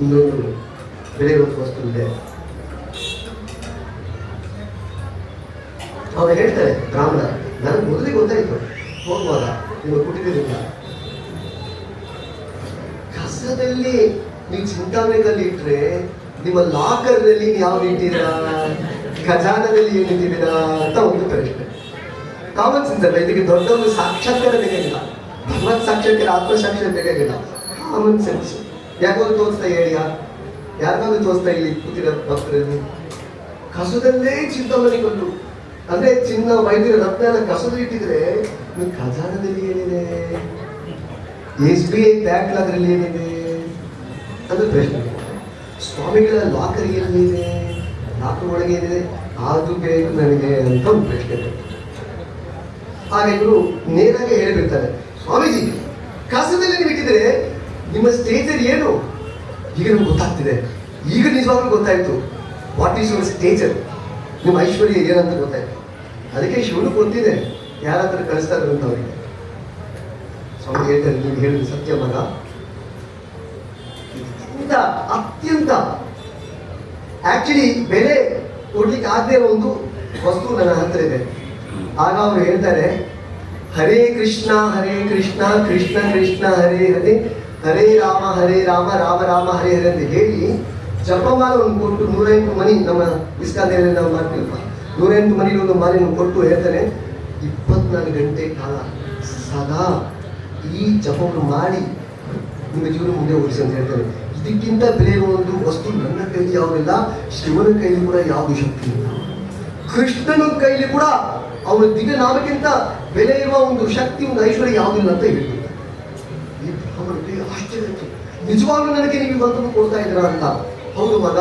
ಇನ್ನೊಂದು ಬೆಲೆ ಇರುವ ವಸ್ತು ಇದೆ. ಅವ್ರು ಹೇಳ್ತಾರೆ, ಬ್ರಾಹ್ಮಣ, ನನಗೆ ಮೊದಲಿಗೆ ಗೊತ್ತಾಯಿತು ಹೋಗುವಾಗ ನೀವು ಕೊಟ್ಟಿದ್ದೀರಿಲ್ಲ, ಕಸದಲ್ಲಿ ನೀವು ಚಿಂತಾಮಣಿಯಲ್ಲಿ ಇಟ್ಟರೆ ನಿಮ್ಮ ಲಾಕರ್ನಲ್ಲಿ ಯಾವ್ದು ಇಟ್ಟಿರಾ? ಖಜಾನದಲ್ಲಿ ಏನಿದ್ದೀರಾ ಅಂತ ಒಂದು ಪ್ರಶ್ನೆ. ಕಾಮನ್ ಸೆನ್ಸ್ ಅಲ್ಲ, ಇದಕ್ಕೆ ದೊಡ್ಡ ಒಂದು ಸಾಕ್ಷಾತ್ಕಾರ ಬೇಕಾಗಿಲ್ಲ, ಭಗವತ್ ಸಾಕ್ಷಾತ್ಕಾರ, ಆತ್ಮಸಾಕ್ಷಾತ್ಕಾರ ಬೇಕಾಗಿಲ್ಲ. Common sense. ಯಾಕಾದ್ರೂ ತೋರಿಸ್ತಾ ಹೇಳಿಯಾ? ಯಾರಿಗಾದ್ರೂ ತೋರಿಸ್ತಾ ಇಲ್ಲಿ ಕೂತಿರೋ ಭಕ್ತರಲ್ಲಿ? ಕಸದಲ್ಲೇ ಚಿಂತಾಮಣಿ ಬಂದು ಅಂದ್ರೆ ಚಿನ್ನ ವೈದ್ಯರ ರತ್ನ ಎಲ್ಲ ಕಸದಲ್ಲಿ ಇಟ್ಟಿದ್ರೆ ನೀವು ಖಜಾನದಲ್ಲಿ ಏನಿದೆ, SBI ಬ್ಯಾಂಕ್ ಅದರಲ್ಲಿ ಏನಿದೆ ಅಂತ ಪ್ರಶ್ನೆ. ಸ್ವಾಮಿಗಳ ಲಾಕರ್ ಎಲ್ಲಿದೆ, ಲಾಕರ್ ಒಳಗೆ ಏನಿದೆ, ಅದು ಬೇಕು ನನಗೆ ಅಂತ ಒಂದು ಪ್ರಶ್ನೆ. ಆಗ ಇವರು ನೇರಾಗಿ ಹೇಳಿಬಿಡ್ತಾರೆ, ಸ್ವಾಮೀಜಿ ಕಸದಲ್ಲಿ ನೀವು ಇಟ್ಟಿದ್ರೆ ನಿಮ್ಮ ಸ್ಟೇಜರ್ ಏನು? ಈಗ ನಮ್ಗೆ ಗೊತ್ತಾಗ್ತಿದೆ, ಈಗ ನಿಜವಾಗ್ಲೂ ಗೊತ್ತಾಯ್ತು ವಾಟ್ ಈಸ್ ಯುವರ್ ಸ್ಟೇಜರ್, ನಿಮ್ಮ ಐಶ್ವರ್ಯ ಏನಂತ ಗೊತ್ತಾಯ್ತು. ಅದಕ್ಕೆ ಶಿವನು ಗೊತ್ತಿದೆ ಯಾರಾದ್ರೂ ಕಳಿಸ್ತಾ ಇದ್ರು ಅಂತ ಅವರಿಗೆ. ಸ್ವಾಮಿ ಹೇಳ್ತಾರೆ, ನೀವು ಹೇಳಿದ ಸತ್ಯ ಮಗ, ಇದಕ್ಕಿಂತ ಅತ್ಯಂತ ಆಕ್ಚುಲಿ ಬೆಲೆ ಕೊಡ್ಲಿಕ್ಕೆ ಆಗದೆ ಇರೋ ಒಂದು ವಸ್ತು ನನ್ನ ಹತ್ರ ಇದೆ. ಆಗ ಅವರು ಹೇಳ್ತಾರೆ, ಹರೇ ಕೃಷ್ಣ ಕೃಷ್ಣ ಕೃಷ್ಣ ಹರೇ ಹರೇ, ಹರೇ ರಾಮ ರಾಮ ರಾಮ ಹರೇ ಹರೇ ಅಂತ ಹೇಳಿ ಜಪಮಾಲ ಒಂದು ಕೊಟ್ಟು 108 ಮನಿ, ನಮ್ಮ ಇಸ್ಕಾದಲ್ಲಿ ನಾವು ಮಾಡ್ತೀವಪ್ಪ, 108 ಮನಿ ಒಂದು ಮಾಲೆಯನ್ನು ಕೊಟ್ಟು ಹೇಳ್ತಾನೆ, 24 ಗಂಟೆ ಕಾಲ ಸದಾ ಈ ಜಪವನ್ನು ಮಾಡಿ ನಿಮ್ಮ ಜೀವನ ಮುಂದೆ ಓಡಿಸಿ ಅಂತ ಹೇಳ್ತಾರೆ. ಇದಕ್ಕಿಂತ ಬೆಲೆ ಇರುವ ಒಂದು ವಸ್ತು ನನ್ನ ಕೈಲಿ ಯಾವುದಿಲ್ಲ, ಶಿವನ ಕೈಲಿ ಕೂಡ ಯಾವುದು ಶಕ್ತಿ ಇಲ್ಲ, ಕೃಷ್ಣನ ಕೈಲಿ ಕೂಡ ಅವನ ದಿವ್ಯ ನಾಮಕ್ಕಿಂತ ಬೆಲೆ ಇರುವ ಒಂದು ಶಕ್ತಿ, ಒಂದು ಐಶ್ವರ್ಯ ಯಾವುದಿಲ್ಲ ಅಂತ ಹೇಳ್ತಾರೆ. ಈ ಬ್ರಾಹ್ಮಣಕ್ಕೆ ಆಶ್ಚರ್ಯ ಆಯ್ತು, ನಿಜವಾಗ್ಲೂ ನನಗೆ ನೀವು ಬಂದು ಕೊಡ್ತಾ ಇದ್ದೀರಾ ಅಂತ. ಹೌದು ಮಗ,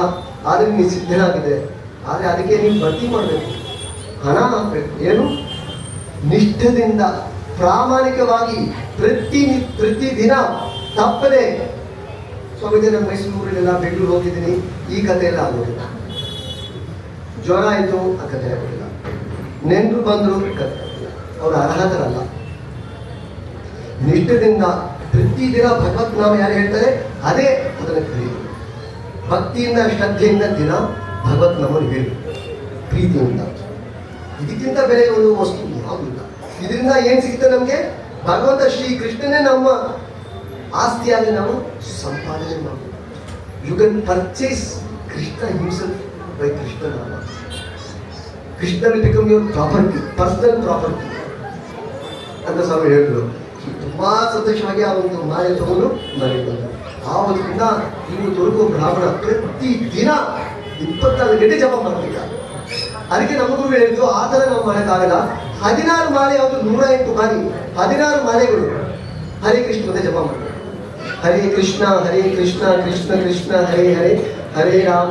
ಆದರೆ ನೀವು ಸಿದ್ಧನಾಗಿದೆ, ಆದರೆ ಅದಕ್ಕೆ ನೀವು ಭರ್ತಿ ಮಾಡಬೇಕು, ಹಣ ಹಾಕಬೇಕು. ಏನು? ನಿಷ್ಠದಿಂದ ಪ್ರಾಮಾಣಿಕವಾಗಿ ಪ್ರತಿದಿನ ತಪ್ಪದೆ. ಸ್ವಾಮೀಜಿ ನಾನು ಮೈಸೂರಿನೆಲ್ಲ ಬೆಂಗಳೂರು ಹೋಗಿದ್ದೀನಿ, ಈ ಕಥೆ ಎಲ್ಲ ಆಗೋದಿಲ್ಲ. ಜ್ವರ ಆಯಿತು, ಆ ಕಥೆ ಆಗೋದಿಲ್ಲ. ನೆಂಟರು ಬಂದರು, ಕಥೆ ಆಗೋದಿಲ್ಲ. ಅವರು ಅರ್ಹತರಲ್ಲ. ನಿಷ್ಠದಿಂದ ಪ್ರತಿದಿನ ಭಗವತ್ ನಾಮ ಯಾರು ಹೇಳ್ತಾರೆ ಅದೇ ಅದನ್ನು ಕರೆಯುವುದು. ಭಕ್ತಿಯಿಂದ ಶ್ರದ್ಧೆಯಿಂದ ದಿನ ಭಗವತ್ ನಾಮವನ್ನು ಹೇಳಿ ಪ್ರೀತಿಯಿಂದ. ಇದಕ್ಕಿಂತ ಬೆಲೆ ಒಂದು ವಸ್ತು ಯಾವುದಿಲ್ಲ. ಇದರಿಂದ ಏನ್ ಸಿಗುತ್ತೆ ನಮಗೆ? ಭಗವಂತ ಶ್ರೀ ಕೃಷ್ಣನೇ ನಮ್ಮ ಆಸ್ತಿಯಾಗಿ ನಾವು ಸಂಪಾದನೆ ಮಾಡಬಹುದು. You can purchase Krishna himself by Krishna ನಾಮ. Krishna will become your property, personal property ಅಂತ ಸ್ವಾಮಿ ಹೇಳಿದ್ರು. ತುಂಬಾ ಸಂತೋಷವಾಗಿ ಆ ಒಂದು ಮಾಲೆ ತಗೊಂಡು ಮನೆಗೆ ಬಂದರು. ಆವತ್ತಿಂದ ಇವು ತೊಡಗೋ ಬ್ರಾಹ್ಮಣ ಪ್ರತಿ ದಿನ 24 ಗಂಟೆ ಜಪ ಮಾಡ್ತಿದ್ದ. ಅದಕ್ಕೆ ನಮಗೂ ಹೇಳಿದ್ದು, ಆ ಥರ ನಾವು ಮಾಡೋಕ್ಕಾಗಲ್ಲ. 16 ಮಾಲೆ ಯಾವುದು 108 ಬಾರಿ 16 ಮಾಲೆಗಳು ಹರೇ ಕೃಷ್ಣ ಮತ್ತೆ ಜಪ ಮಾಡಿ. ಹರೇ ಕೃಷ್ಣ ಕೃಷ್ಣ ಕೃಷ್ಣ ಹರೇ ಹರೇ, ಹರೇ ರಾಮ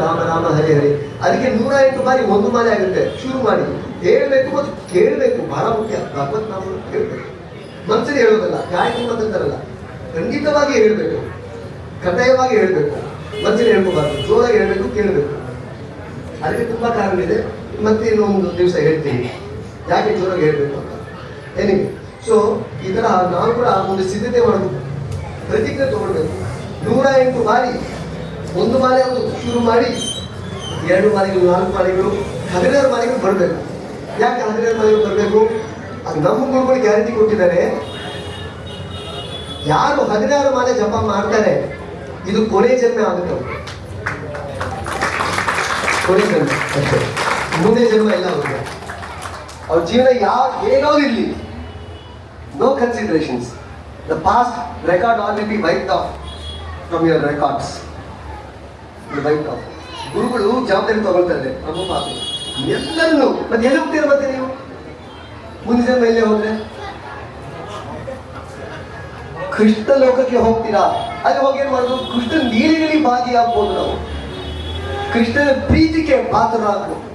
ರಾಮ ರಾಮ ಹರೇ ಹರೇ. ಅದಕ್ಕೆ 108 ಬಾರಿ ಒಂದು ಮಾಲೆ ಆಗುತ್ತೆ. ಶುರು ಮಾಡಿ ಹೇಳ್ಬೇಕು ಮತ್ತು ಕೇಳಬೇಕು, ಬಹಳ ಮುಖ್ಯ. ಭಗವತ್ ನಾಮ ಕೇಳಬೇಕು, ಮನಸ್ಸಲ್ಲಿ ಹೇಳೋದಲ್ಲ, ಗಾಯತ್ರಿ ಮಾತಾಡ್ತಾರಲ್ಲ, ಖಂಡಿತವಾಗಿ ಹೇಳಬೇಕು, ಕಡ್ಡಾಯವಾಗಿ ಹೇಳಬೇಕು, ಮನಸ್ಸಲ್ಲಿ ಹೇಳ್ಕೋಬಾರ್ದು, ಜೋರಾಗಿ ಹೇಳಬೇಕು, ಕೇಳಬೇಕು. ಅದಕ್ಕೆ ತುಂಬಾ ಕಾರಣ ಇದೆ, ಮತ್ತೆ ಇನ್ನೊಂದು ದಿವಸ ಹೇಳ್ತೀನಿ ಯಾಕೆ ಜೋರಾಗಿ ಹೇಳಬೇಕು ಅಂತ. ಏನಿದೆ ಸೊ ಈ ಥರ ನಾವು ಕೂಡ ಒಂದು ಸಿದ್ಧತೆ ಮಾಡಬೇಕು, ಪ್ರತಿಜ್ಞೆ ತಗೊಳ್ಬೇಕು. 108 ಬಾರಿ ಒಂದು ಮಾಲೆ ಒಂದು ಶುರು ಮಾಡಿ 2 ಮಾಲೆಗಳು, 4 ಮಾಲೆಗಳು, 16 ಮಾಲೆಗಳು ಬರಬೇಕು. ಯಾಕೆ 16 ಮಾಲೆಗಳು ಬರಬೇಕು? ಅದು ನಮ್ಮ ಗುರುಗಳು ಗ್ಯಾರಂಟಿ ಕೊಟ್ಟಿದ್ದಾರೆ. ಯಾರು 16 ಮಾಲೆ ಜಪ ಮಾಡ್ತಾರೆ ಇದು ಕೊನೆ ಜನ್ಮ ಆಗುತ್ತೆ, ಕೊನೆ ಜನ್ಮ ಅಷ್ಟೇ, ಮುಂದೆ ಜನ್ಮ ಇಲ್ಲ ಅವ್ರಿಗೆ. ಅವ್ರ ಜೀವನ ಹೇಗಾದ್ರು ಇರಲಿ, no considerations. The past record all will be wiped off from your records. Wiped off. ಗುರುಗಳು ಜವಾಬ್ದಾರಿ ತಗೊಳ್ತಾರೆ. ಪ್ರಭು ಪಾಪ ಎಲ್ಲರನ್ನು ಮತ್ತೆ ಎಲ್ಲಿ ಹೋಗ್ತೀರ ಮತ್ತೆ ನೀವು ಮುಂದೆ ಜನ್ಮ ಎಲ್ಲೇ ಹೋದ್ರೆ ಕೃಷ್ಣ ಲೋಕಕ್ಕೆ ಹೋಗ್ತೀರಾ. ಅಲ್ಲಿ ಹೋಗಿ ಏನ್ ಮಾಡೋದು? ಕೃಷ್ಣನ ಲೀಲೆಗಳಲ್ಲಿ ಭಾಗಿಯಾಗ್ಬೋದು ನಾವು, ಕೃಷ್ಣನ ಪ್ರೀತಿಗೆ ಪಾತ್ರರಾಗಬಹುದು.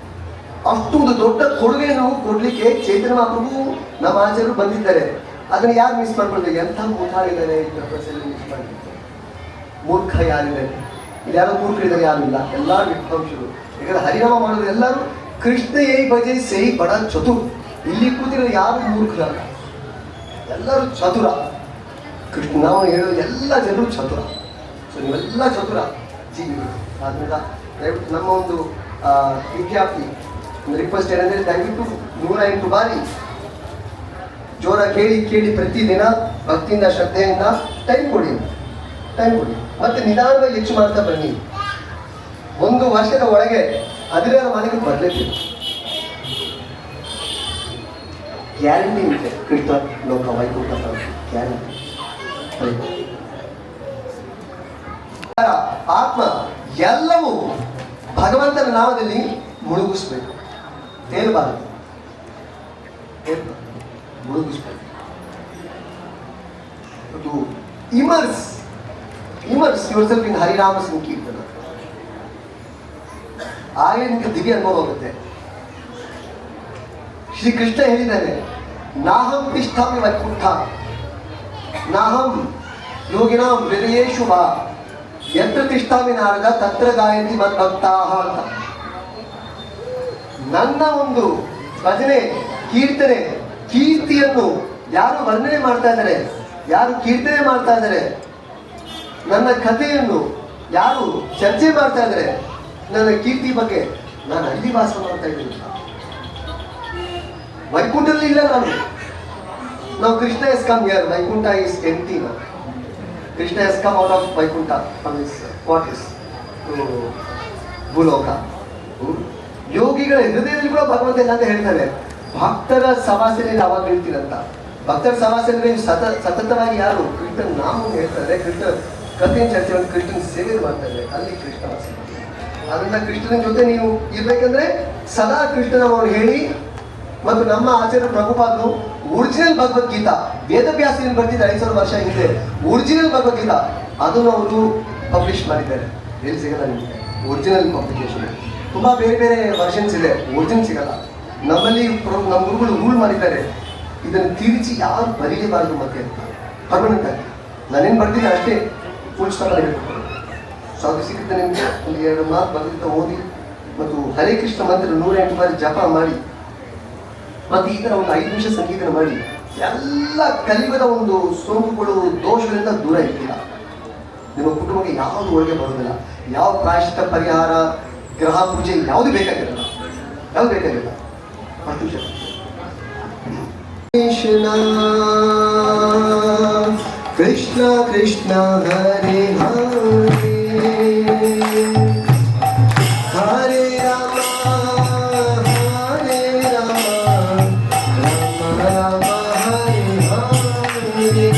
ಅಷ್ಟೊಂದು ದೊಡ್ಡ ಕೊಡುಗೆ ನಾವು ಕೊಡ್ಲಿಕ್ಕೆ ಚೈತನ್ಯ ಮಹಾಪ್ರಭು ನಮ್ಮ ಆಚಾರ್ಯರು ಬಂದಿದ್ದಾರೆ. ಅದನ್ನ ಯಾರು ಮಿಸ್ ಮಾಡ್ಕೊಳ್ತಾರೆ? ಎಂಥ ಮೂರ್ಖರಿದ್ದಾರೆ ಮಿಸ್ ಮಾಡಿದ್ದಾರೆ. ಮೂರ್ಖ ಯಾರಿದ್ದಾರೆ? ಇಲ್ಲಿ ಯಾರೋ ಮೂರ್ಖರಿದ್ದಾರೆ? ಯಾರು ಇಲ್ಲ, ಎಲ್ಲರೂ ವಿದ್ವಾಂಸರು. ಯಾಕಂದ್ರೆ ಹರಿನಾಮ ಮಾಡೋದು ಎಲ್ಲರೂ ಕೃಷ್ಣ ಏ ಭಜೆ ಸೈ ಬಡ ಚತುರ್. ಇಲ್ಲಿ ಕೂತಿರೋ ಯಾರು ಮೂರ್ಖರಲ್ಲ, ಎಲ್ಲರೂ ಚತುರ. ಕೃಷ್ಣ ನಾವು ಹೇಳೋ ಎಲ್ಲ ಜನರು ಚತುರ. ಸೊ ನೀವೆಲ್ಲ ಚತುರ ಜೀವಿಗಳು. ಆದ್ರಿಂದ ದಯವಿಟ್ಟು ನಮ್ಮ ಒಂದು ವಿದ್ಯಾರ್ಥಿ ಒಂದು ರಿಕ್ವೆಸ್ಟ್ ಏನಂದ್ರೆ, ದಯವಿಟ್ಟು 108 ಬಾರಿ ಜೋರ ಕೇಳಿ ಪ್ರತಿದಿನ ಭಕ್ತಿಯಿಂದ ಶ್ರದ್ಧೆಯಿಂದ ಟೈಮ್ ಕೊಡಿ. ಮತ್ತೆ ನಿಧಾನವಾಗಿ ಹೆಚ್ಚು ಮಾಡ್ತಾ ಬನ್ನಿ. 1 ವರ್ಷದ ಒಳಗೆ ಹದಿನಾರು ಮನೆಗೆ ಬರಲೇಬೇಕು. ಗ್ಯಾರಂಟಿ ಇದೆ ಕೃಷ್ಣ ಲೋಕ ವೈಕುಂಠ ಗ್ಯಾರಂಟಿ. ಆತ್ಮ ಎಲ್ಲವೂ ಭಗವಂತನ ನಾಮದಲ್ಲಿ ಮುಳುಗಿಸ್ಬೇಕು, ತೇಲಬಾರದು, ಮುಳುಗಿಸ್ಬೇಕು. ಇಮರ್ಸ್ yourself in ಹರಿನಾಮ ಸಂಕೀರ್ತನ. ಹಾಗೆ ನಿಮಗೆ ದಿವ್ಯ ಅನುಭವ ಆಗುತ್ತೆ. ಶ್ರೀಕೃಷ್ಣ ಹೇಳಿದ್ದಾನೆ, ನಾಹಂ ತಿಷ್ಠಾಮಿ ವೈಕುಂಠ ನಾಹಂ ಯೋಗಿನಾಂ ಹೃದಯೇಷು ವಾ ಯತ್ರ ತಿಷ್ಠಾಮಿ ನಾರದ ತತ್ರ ಗಾಯಂತಿ ಮದ್ಭಕ್ತಾಃ ಅಂತ. ನನ್ನ ಒಂದು ಭಜನೆ ಕೀರ್ತನೆ ಕೀರ್ತಿಯನ್ನು ಯಾರು ವರ್ಣನೆ ಮಾಡ್ತಾ ಇದ್ದಾರೆ, ಯಾರು ಕೀರ್ತನೆ ಮಾಡ್ತಾ ಇದ್ದಾರೆ, ನನ್ನ ಕಥೆಯನ್ನು ಯಾರು ಚರ್ಚೆ ಮಾಡ್ತಾ ಇದ್ದಾರೆ, ನನ್ನ ಕೀರ್ತಿ ಬಗ್ಗೆ, ನಾನು ಅಲ್ಲಿ ವಾಸ ಮಾಡ್ತಾ ಇದ್ದೀನಿ. ವೈಕುಂಠದಲ್ಲಿ ಇಲ್ಲ ನಾನು. ನಾವು Krishna has come here, Vaikuntha is empty now. Krishna has come out of Vaikuntha from this quarters to Bhuloka. ಯೋಗಿಗಳ ಹೃದಯದಲ್ಲಿ ಕೂಡ ಭಗವಂತ ಇಲ್ಲ ಅಂತ ಹೇಳ್ತಾರೆ. ಭಕ್ತರ ಸಮಾಸೆಯಲ್ಲಿ ಅವಾಗ ಹೇಳ್ತೀರಂತ. ಭಕ್ತರ ಸಮಾಸೆಯಲ್ಲಿ ಸತತವಾಗಿ ಯಾರು ಕೃಷ್ಣನ ನಾಮವನ್ನು ಹೇಳ್ತಾರೆ, ಕೃಷ್ಣ ಕಥೆಯ ಚರ್ಚೆ ಕೃಷ್ಣನ ಸೇವೆ ಮಾಡ್ತಾರೆ, ಅಲ್ಲಿ ಕೃಷ್ಣ ವಾಸ. ಅದರಿಂದ ಕೃಷ್ಣನ ಜೊತೆ ನೀವು ಇರ್ಬೇಕಂದ್ರೆ ಸದಾ ಕೃಷ್ಣನವರು ಹೇಳಿ. ಮತ್ತು ನಮ್ಮ ಆಚಾರ್ಯ ಪ್ರಭುಪಾದರು ಒರಿಜಿನಲ್ ಭಗವದ್ಗೀತಾ ವೇದವ್ಯಾಸದಿಂದ ಬರ್ತಿದ್ದ 5,000 ವರ್ಷ ಹಿಂದೆ ಒರಿಜಿನಲ್ ಭಗವದ್ಗೀತಾ ಅದನ್ನು ಅವರು ಪಬ್ಲಿಷ್ ಮಾಡಿದ್ದಾರೆ. ಎಲ್ಲಿ ಸಿಗಲ್ಲ ನಿಮಗೆ ಒರಿಜಿನಲ್ ಪಬ್ಲಿಕೇಶನ್. ತುಂಬಾ ಬೇರೆ ಬೇರೆ ವರ್ಷನ್ಸ್ ಇದೆ, ಒರಿಜಿನಲ್ ಸಿಗಲ್ಲ. ನಮ್ಮಲ್ಲಿ ನಮ್ಮ ಗುರುಗಳು ರೂಲ್ ಮಾಡಿದ್ದಾರೆ, ಇದನ್ನು ತಿರುಚಿ ಯಾರು ಬರೀಲೇಬಾರದು ಮತ್ತೆ ಪರ್ಮನೆಂಟ್ ಆಗಿ. ನಾನೇನು ಬರ್ತೀನಿ ಅಷ್ಟೇ ಫುಲ್ ಸ್ಟಾಪ್ ಹೇಳ್ಬೇಕು. ಸೊ ಅದು ಸಿಗುತ್ತೆ ನಿಮಗೆ. ಒಂದು 2 ಮಾತು ಬರ್ದಿರ್ತಾ ಓದಿ ಮತ್ತು ಹರೇ ಕೃಷ್ಣ ಮಂತ್ರ 108 ಬಾರಿ ಜಪ ಮಾಡಿ ಮತ್ತು ಈ ಥರ ಒಂದು 5 ನಿಮಿಷ ಸಂಗೀತನ ಮಾಡಿ ಎಲ್ಲ ಕಲಿಯುಗದ ಒಂದು ಸೋಂಕುಗಳು ದೋಷಗಳಿಂದ ದೂರ ಇರ್ತೀರ. ನಿಮ್ಮ ಕುಟುಂಬಕ್ಕೆ ಯಾವುದು ಒಳಗೆ ಬರೋದಿಲ್ಲ. ಯಾವ ಪ್ರಾಯಶ್ಚಿತ್ತ ಪರಿಹಾರ ಗ್ರಹ ಪೂಜೆ ಯಾವುದು ಬೇಕಾಗಿರಲ್ಲ, ಯಾವುದು ಬೇಕಾಗಿಲ್ಲ. 10 ನಿಮಿಷ ಕೃಷ್ಣ ಕೃಷ್ಣ ಹರೇ ಹರೇ ಹರೇ ರಾಮ ಹರೇ ರಾಮ ರಾಮ ರಾಮ ಹರೇ ಹರೇ.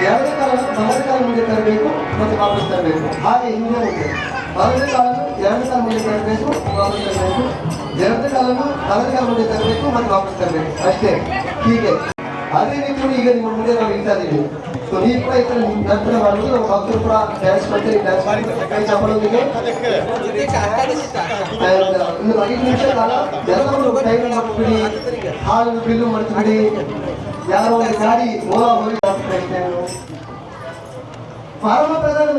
ಎರಡನೇ ಕಾಲನ್ನು ಬಲದ ಕಾಲ ಮುಂದೆ ತರಬೇಕು ಮತ್ತು ವಾಪಸ್ ತರಬೇಕು. ಹಾಗೆ ಹಿಂದೆ ಮುಂದೆ ಬಲದ ಕಾಲನ್ನು 2 ಕಾಲ ಮುಂದೆ ತರಬೇಕು, ವಾಪಸ್ ತರಬೇಕು. 2 ಕಾಲನ್ನು ಬಲದ ಕಾಲ ಮುಂದೆ ತರಬೇಕು ಮತ್ತು ವಾಪಸ್ ತರಬೇಕು, ಅಷ್ಟೇ. ಹೀಗೆ ಅದೇ ರೀತಿ ಈಗ ನಿಮ್ಮ ಮುಂದೆ ನಾವು ಇಡ್ತಾ ಇದ್ದೀವಿ. ಸೊ ನೀವು ಕೂಡ ಈ ಥರ ನರ್ತನ ಮಾಡೋದು, ನಮ್ಮ ಭಕ್ತರು ಕೂಡ ಡ್ಯಾನ್ಸ್ ಮಾಡ್ತಾರೆ. ಡ್ಯಾನ್ಸ್ ಮಾಡಿ ಕೈ ಚಾಪಡೋದಿಗೆ ಇನ್ನು 5 ನಿಮಿಷ ಕಾಲ ಎಲ್ಲರೂ ಟೈಮ್ ಮಾಡ್ಬಿಡಿ, ಹಾಲು ಬಿಲ್ಲು ಮಾಡ್ತಿಬಿಡಿ. ಯಾರೋ ಒಂದು ಗಾಡಿ ಓಲಾ ಹೋಗಿ ಪರಮ ಪ್ರಧಾನ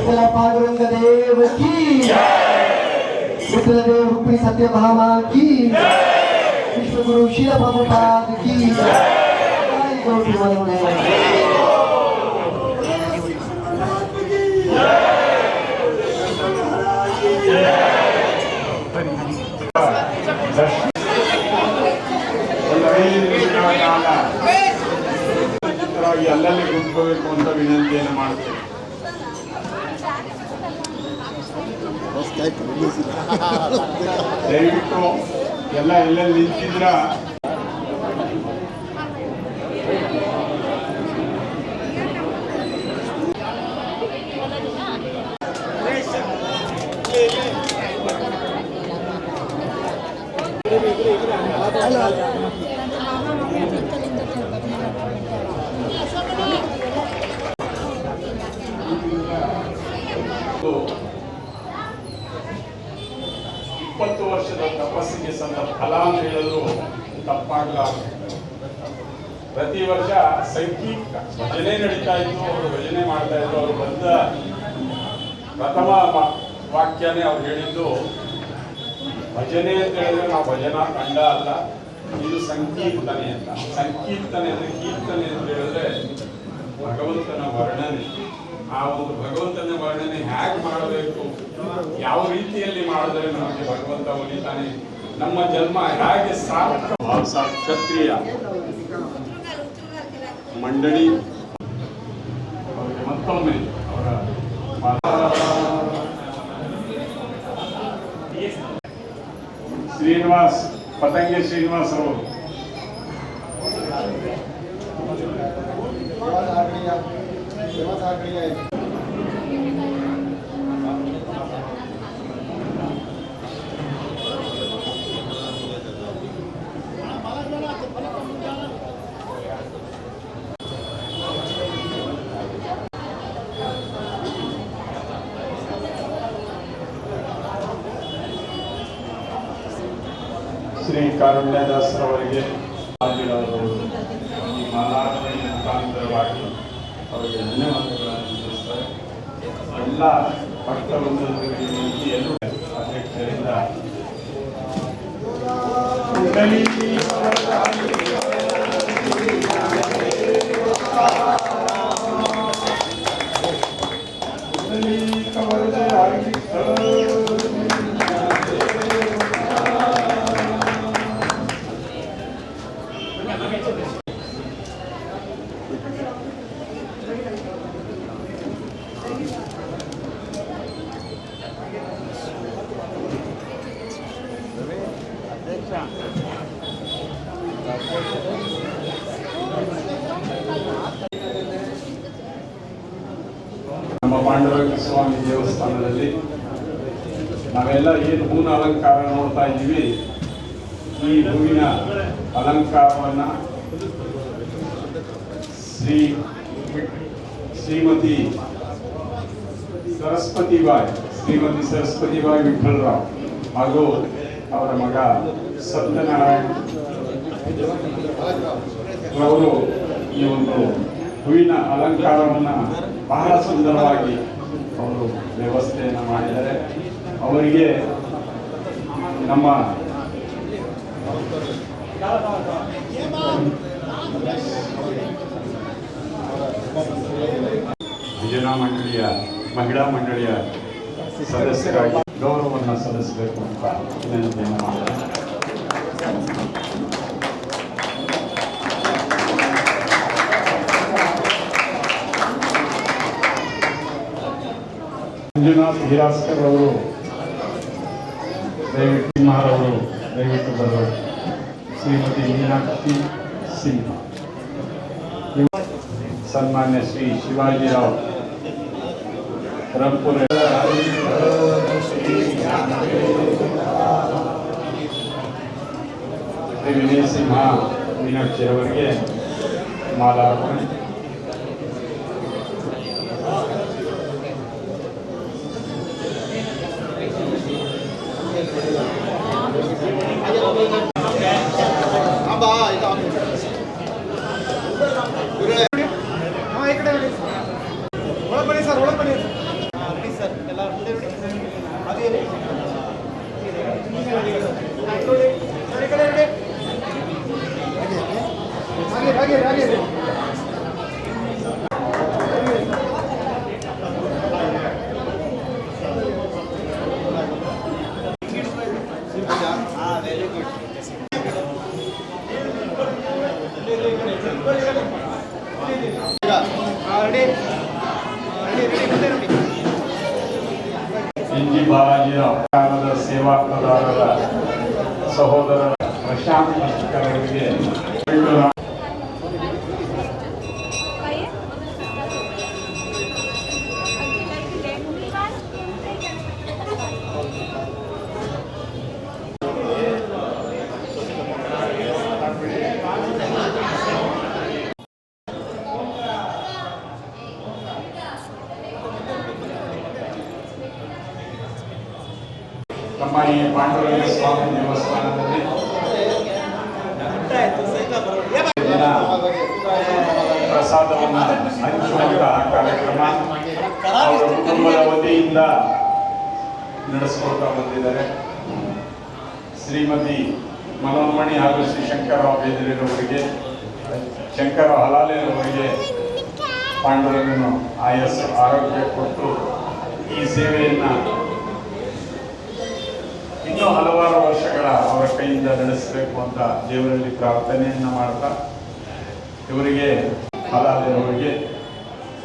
विठ्ठल पांडुरंग देव की विठ्ठल देव रुक्मिणी सत्यभामा की विश्वगुरु शिल प्रभुपाद की गौरी वंदे ಅಲ್ಲಲ್ಲಿ ಗುಂಪಬೇಕು ಅಂತ ವಿನಂತಿಯನ್ನು ಮಾಡ್ತೇವೆ. ದಯವಿಟ್ಟು ಎಲ್ಲ ಎಲ್ಲೆಲ್ಲಿ ನಿಂತಿದ್ರ ವರ್ಷದ ತಪಸ್ಸಿಗೆ ಸಂದ ಫಲ ಅಂತ ಹೇಳಲು ತಪ್ಪಾಗಲಾರದು. ಪ್ರತಿ ವರ್ಷ ಸಂಕೀರ್ತ ಭಜನೆ ನಡೀತಾ ಇತ್ತು, ಅವರು ಭಜನೆ ಮಾಡ್ತಾ ಇದ್ರು. ಅವರು ಬಂದ ಪ್ರಥಮ ವಾಕ್ಯನೇ ಅವ್ರು ಹೇಳಿದ್ದು, ಭಜನೆ ಅಂತ ಹೇಳಿದ್ರೆ ನಾವು ಭಜನಾ ತಂಡ ಅಲ್ಲ, ಇದು ಸಂಕೀರ್ತನೆ ಅಂತ. ಸಂಕೀರ್ತನೆ ಅಂದ್ರೆ ಕೀರ್ತನೆ ಅಂತ ಹೇಳಿದ್ರೆ ಭಗವಂತನ ವರ್ಣನೆ. ಆ ಒಂದು ಭಗವಂತನ ವರ್ಣನೆ ಹೇಗೆ ಮಾಡಬೇಕು, ಯಾವ ರೀತಿಯಲ್ಲಿ ಮಾಡಿದ್ರೆ ನಮಗೆ ಭಗವಂತ ಒಲಿತಾನೆ, ನಮ್ಮ ಜನ್ಮ ಹೇಗೆ ಸಾರ್ಥಕ. ಕ್ಷತ್ರಿಯ ಮಂಡಳಿ ಅವರಿಗೆ ಮತ್ತೊಮ್ಮೆ ಅವರ ಶ್ರೀನಿವಾಸ್ ಪತಂಗಿ ಶ್ರೀನಿವಾಸ್ ಅವರು ಶ್ರೀ ಕಾರುಣ್ಯದಾಸರವರಿಗೆ ಈ ಮಾಲಾರ್ಪಣೆ ಮುಖಾಂತರವಾಗಿ ಅವರಿಗೆ ಧನ್ಯವಾದಗಳನ್ನು ತಿಳಿಸ್ತಾರೆ. ಎಲ್ಲ ಭಕ್ತವೃಂದರಿಗೆ ಎಲ್ಲರೂ ಅಧ್ಯಕ್ಷರಿಂದ ನಮ್ಮ ಪಾಂಡುರಂಗ ಸ್ವಾಮಿ ದೇವಸ್ಥಾನದಲ್ಲಿ ನಾವೆಲ್ಲ ಏನು ಹೂವಿನ ಅಲಂಕಾರ ನೋಡ್ತಾ ಇದ್ದೀವಿ, ಈ ಹೂವಿನ ಅಲಂಕಾರವನ್ನ ಶ್ರೀಮತಿ ಸರಸ್ವತಿಬಾಯಿ ವಿಠಲರಾವ್ ಹಾಗೂ ಅವರ ಮಗ ಸತ್ಯನಾರಾಯಣ ಅವರು ಈ ಒಂದು ಹೂವಿನ ಅಲಂಕಾರವನ್ನ ಬಹಳ ಸುಂದರವಾಗಿ ಅವರು ವ್ಯವಸ್ಥೆಯನ್ನು ಮಾಡಿದ್ದಾರೆ. ಅವರಿಗೆ ನಮ್ಮ ಭಜನಾ ಮಂಡಳಿಯ ಮಹಿಳಾ ಮಂಡಳಿಯ ಸದಸ್ಯರಾಗಿ ಗೌರವವನ್ನು ಸಲ್ಲಿಸಬೇಕು ಅಂತ ವಿನಂತಿಯನ್ನು ಮಾಡಿದ್ದಾರೆ. ಮಂಜುನಾಥ್ ಹಿರಾಸ್ಕರ್ ಅವರು ದಯವಿಟ್ಟು ಅವರು ದಯವಿಟ್ಟು ಬರಬೇಕು. ಶ್ರೀಮತಿ ಮೀನಾಕ್ಷಿ ಸಿಂಹ, ಸನ್ಮಾನ್ಯ ಶ್ರೀ ಶಿವಾಜಿರಾವ್ ರಂಪುರ, ಶ್ರೀ ವಿನಯ್ ಸಿಂಹ ಮೀನಾಕ್ಷಿ ಅವರಿಗೆ ಮಾಲಾರ್ಪಣೆ. ಎನ್.ಜಿ. ಬಾಲಾಜಿರಾವ್ ಕಾಲದ ಸೇವಾ ಪ್ರದಾನದ ಸಹೋದರ ಪ್ರಶಾಂತ್ ಮಸ್ತಿಕರ್ ಅವರಿಗೆ ನಮ್ಮ ಈ ಪಾಂಡುರಂಗ ಸ್ವಾಮಿ ದೇವಸ್ಥಾನದಲ್ಲಿ ದಿನ ಪ್ರಸಾದವನ್ನು ಹಂಚುವಂತಹ ಕಾರ್ಯಕ್ರಮ ಅವರ ಕುಟುಂಬದ ವತಿಯಿಂದ ನಡೆಸಿಕೊಳ್ತಾ ಬಂದಿದ್ದಾರೆ. ಶ್ರೀಮತಿ ಮನೋನ್ಮಣಿ ಹಾಗೂ ಶ್ರೀ ಶಂಕರರಾವ್ ಬೇಂದ್ರೆರವರಿಗೆ, ಶಂಕರರಾವ್ ಹಲಾಲೆಯವರಿಗೆ ಪಾಂಡುರಂಗನು ಆಯಸ್ಸು ಆರೋಗ್ಯ ಕೊಟ್ಟು ಈ ಸೇವೆಯನ್ನು ಇನ್ನೂ ಹಲವಾರು ವರ್ಷಗಳ ಅವರ ಕೈಯಿಂದ ನಡೆಸಬೇಕು ಅಂತ ದೇವರಲ್ಲಿ ಪ್ರಾರ್ಥನೆಯನ್ನು ಮಾಡ್ತಾ ಇವರಿಗೆ ಹಲಾಲೆಯವರಿಗೆ